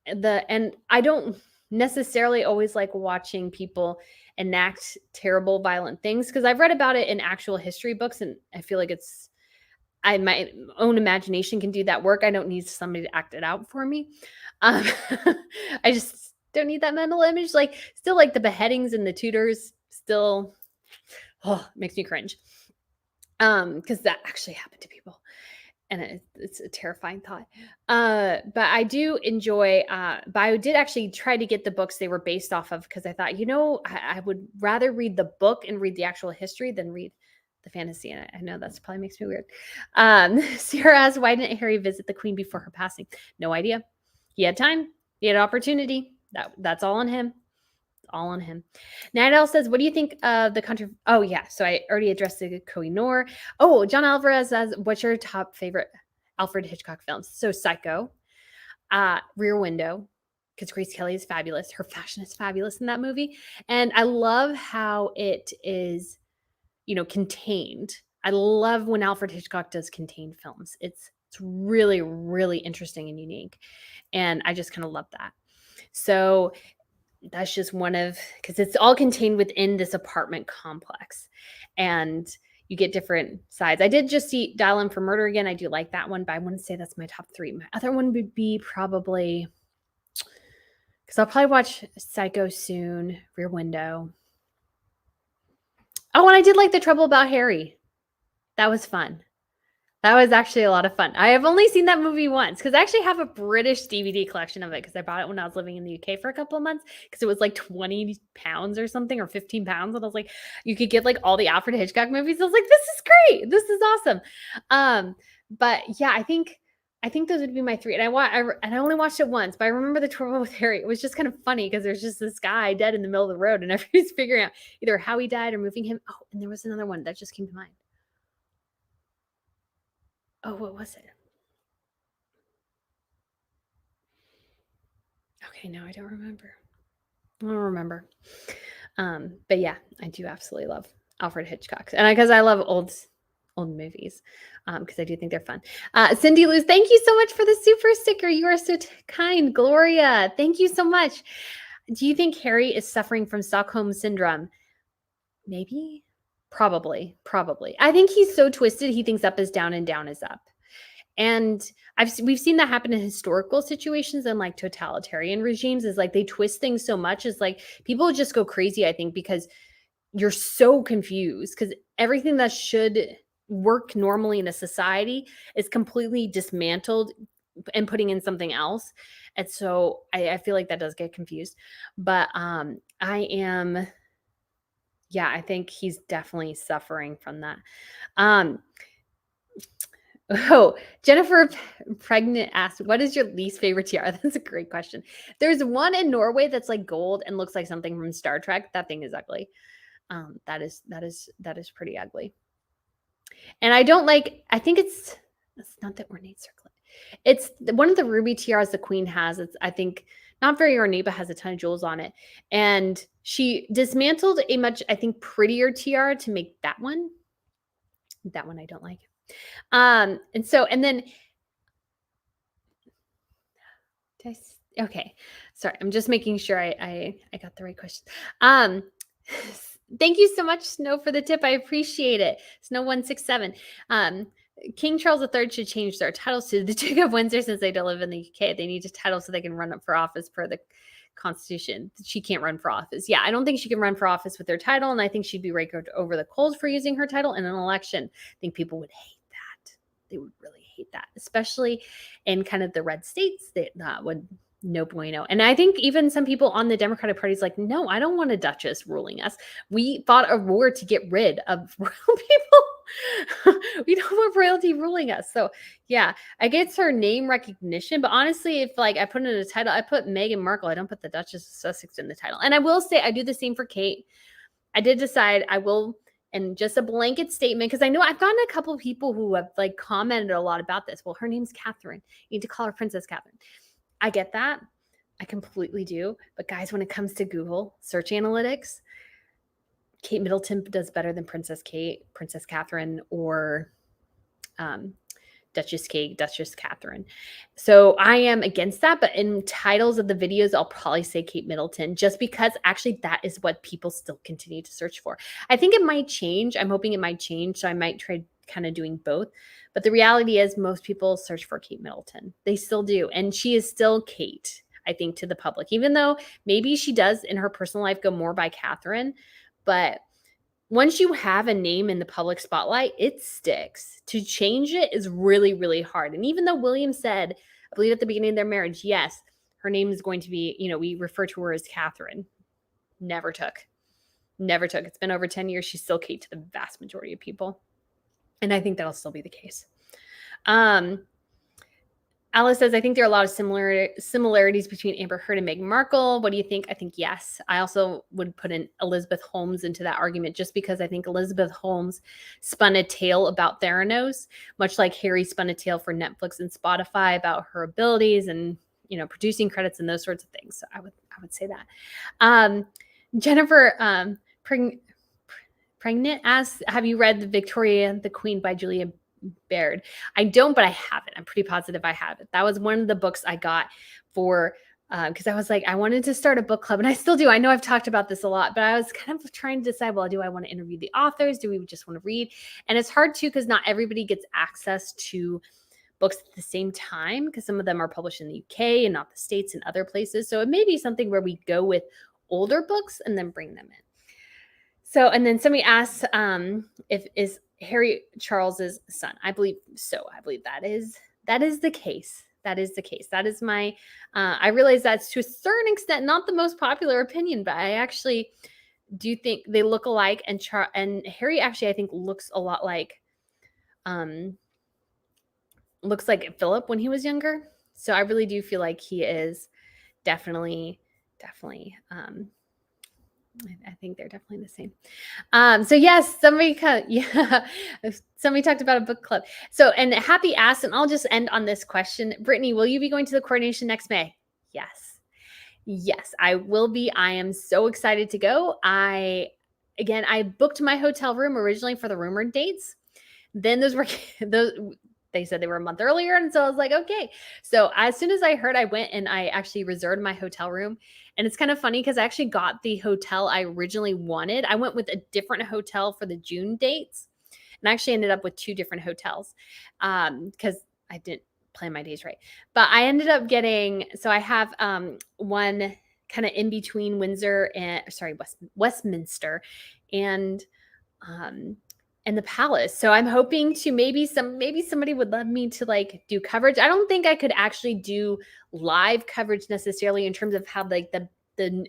and I don't necessarily always like watching people enact terrible, violent things because I've read about it in actual history books, and I feel like my own imagination can do that work. I don't need somebody to act it out for me. I just don't need that mental image. Like, still like the beheadings and the Tudors still makes me cringe. Because that actually happened to people. And it's a terrifying thought. But I do enjoy, but I did actually try to get the books they were based off of because I thought, I would rather read the book and read the actual history than read the fantasy in it. I know that's probably makes me weird. Sarah asks, why didn't Harry visit the Queen before her passing? No idea. He had time. He had opportunity. That's all on him. All on him. Nidal says, what do you think of the country? Oh, yeah. So I already addressed the Koh-i-Noor. Oh, John Alvarez says, what's your top favorite Alfred Hitchcock films? So Psycho, Rear Window, because Grace Kelly is fabulous. Her fashion is fabulous in that movie. And I love how it is, contained. I love when Alfred Hitchcock does contained films. It's really, really interesting and unique. And I just kind of love that. So that's just because it's all contained within this apartment complex. And you get different sides. I did just see Dial In for Murder again. I do like that one, but I wouldn't say that's my top 3. My other one would be probably, because I'll probably watch Psycho soon, Rear Window. Oh, and I did like The Trouble About Harry. That was fun. That was actually a lot of fun. I have only seen that movie once because I actually have a British DVD collection of it because I bought it when I was living in the UK for a couple of months because it was like 20 pounds or something, or 15 pounds. And I was like, you could get like all the Alfred Hitchcock movies. I was like, this is great. This is awesome. But yeah, I think those would be my 3. And I only watched it once, but I remember The Trouble with Harry. It was just kind of funny because there's just this guy dead in the middle of the road and everybody's figuring out either how he died or moving him. Oh, and there was another one that just came to mind. Oh, what was it? Okay, no, I don't remember. But yeah, I do absolutely love Alfred Hitchcock, and because I love old movies, because I do think they're fun. Cindy Luz, thank you so much for the super sticker. You are so kind. Gloria, thank you so much. Do you think Harry is suffering from Stockholm syndrome? Maybe, probably. I think he's so twisted. He thinks up is down and down is up. And we've seen that happen in historical situations and like totalitarian regimes, is like they twist things so much, is like people just go crazy, I think, because you're so confused because everything that should work normally in a society is completely dismantled and putting in something else. And so I feel like that does get confused. But I think he's definitely suffering from that. Oh, Jennifer Pregnant asked, what is your least favorite tiara? That's a great question. There's one in Norway that's like gold and looks like something from Star Trek. That thing is ugly. That is pretty ugly. And I don't like, I think it's not the ornate circlet. It's one of the ruby tiaras the queen has. It's, I think, not very ornate, but has a ton of jewels on it. And she dismantled a much, I think, prettier tiara to make that one. That one I don't like. And then okay, sorry, I'm just making sure I got the right question. Thank you so much, Snow, for the tip. I appreciate it. Snow167. King Charles III should change their titles to the Duke of Windsor since they don't live in the UK. They need a title so they can run up for office per the Constitution. She can't run for office. Yeah, I don't think she can run for office with her title, and I think she'd be raked over the coals for using her title in an election. I think people would hate that. They would really hate that, especially in kind of the red states that would No bueno. And I think even some people on the Democratic Party is like, no, I don't want a duchess ruling us. We fought a war to get rid of royal people. We don't want royalty ruling us. So yeah, I get her name recognition, but honestly, if like I put in a title, I put Meghan Markle. I don't put the Duchess of Sussex in the title. And I will say I do the same for Kate. I did decide I will, and just a blanket statement, because I know I've gotten a couple of people who have like commented a lot about this. Well, her name's Catherine. You need to call her Princess Catherine. I get that. I completely do. But guys, when it comes to Google search analytics, Kate Middleton does better than Princess Kate, Princess Catherine, or Duchess Kate, Duchess Catherine. So I am against that. But in titles of the videos, I'll probably say Kate Middleton, just because actually that is what people still continue to search for. I think it might change. I'm hoping it might change. So I might try kind of doing both. But the reality is most people search for Kate Middleton. They still do. And she is still Kate, I think, to the public, even though maybe she does in her personal life go more by Catherine. But once you have a name in the public spotlight, it sticks. To change it is really, really hard. And even though William said, I believe at the beginning of their marriage, yes, her name is going to be, we refer to her as Catherine. Never took. It's been over 10 years. She's still Kate to the vast majority of people. And I think that'll still be the case. Alice says, I think there are a lot of similarities between Amber Heard and Meghan Markle. What do you think? I think yes. I also would put in Elizabeth Holmes into that argument, just because I think Elizabeth Holmes spun a tale about Theranos, much like Harry spun a tale for Netflix and Spotify about her abilities and, producing credits and those sorts of things. So I would say that. Jennifer Pregnant asks, have you read The Victoria the Queen by Julia Baird? I don't, but I have it. I'm pretty positive I have it. That was one of the books I got for, because I was like, I wanted to start a book club, and I still do. I know I've talked about this a lot, but I was kind of trying to decide, well, do I want to interview the authors? Do we just want to read? And it's hard too, because not everybody gets access to books at the same time, because some of them are published in the UK and not the States and other places. So it may be something where we go with older books and then bring them in. So, and then somebody asks if is Harry Charles's son. I believe so. I believe that is the case. That is the case. That is my, I realize that's to a certain extent not the most popular opinion, but I actually do think they look alike. And Harry actually, I think, looks a lot like, Philip when he was younger. So I really do feel like he is definitely, I think they're definitely the same. So yes, somebody talked about a book club. So, and Happy asked, and I'll just end on this question. Brittany, will you be going to the coronation next May? Yes, I will be. I am so excited to go. I booked my hotel room originally for the rumored dates. Then they said they were a month earlier. And so I was like, okay. So as soon as I heard, I went and I actually reserved my hotel room. And it's kind of funny because I actually got the hotel I originally wanted. I went with a different hotel for the June dates. And I actually ended up with 2 different hotels because I didn't plan my days right. But I ended up getting, so I have one kind of in between Windsor and, Westminster and the palace. So I'm hoping to maybe somebody would love me to like do coverage. I don't think I could actually do live coverage necessarily in terms of how like the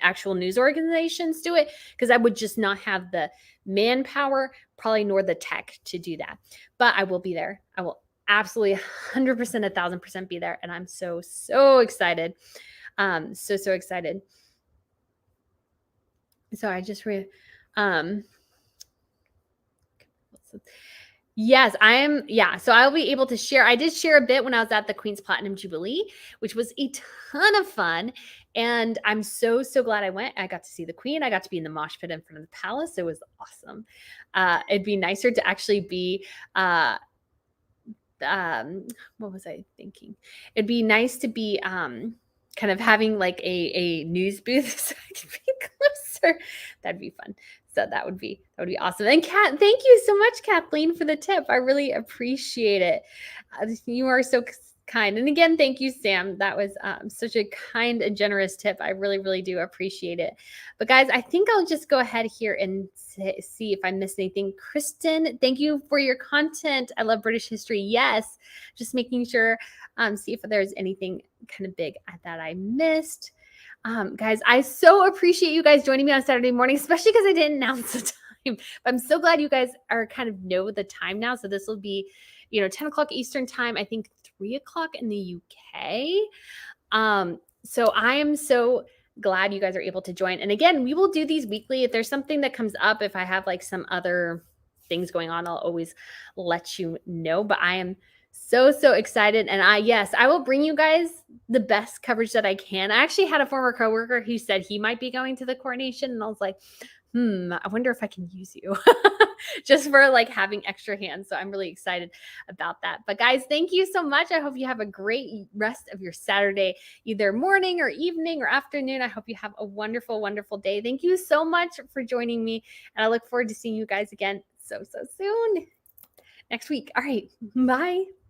actual news organizations do it, because I would just not have the manpower, probably nor the tech to do that. But I will be there. I will absolutely 100%, 1,000% be there. And I'm so excited. So excited. So I just yes, I am. Yeah. So I'll be able to share. I did share a bit when I was at the Queen's Platinum Jubilee, which was a ton of fun. And I'm so glad I went. I got to see the Queen. I got to be in the mosh pit in front of the palace. It was awesome. It'd be nicer to actually be, what was I thinking? It'd be nice to be, kind of having like a news booth so I could be closer. That'd be fun. So that would be awesome. And Kat, thank you so much, Kathleen, for the tip. I really appreciate it. You are so kind. And again, thank you, Sam. That was such a kind and generous tip. I really, really do appreciate it. But guys, I think I'll just go ahead here and see if I missed anything. Kristen, thank you for your content. I love British history. Yes, just making sure, see if there's anything kind of big that I missed. Guys, I so appreciate you guys joining me on Saturday morning, especially because I didn't announce the time. But I'm so glad you guys are kind of know the time now. So this will be, 10 o'clock Eastern time, I think 3 o'clock in the UK. So I am so glad you guys are able to join. And again, we will do these weekly. If there's something that comes up, if I have like some other things going on, I'll always let you know. But I am so excited. And I will bring you guys the best coverage that I can. I actually had a former coworker who said he might be going to the coronation. And I was like, I wonder if I can use you just for like having extra hands. So I'm really excited about that. But guys, thank you so much. I hope you have a great rest of your Saturday, either morning or evening or afternoon. I hope you have a wonderful, wonderful day. Thank you so much for joining me. And I look forward to seeing you guys again so soon next week. All right. Bye.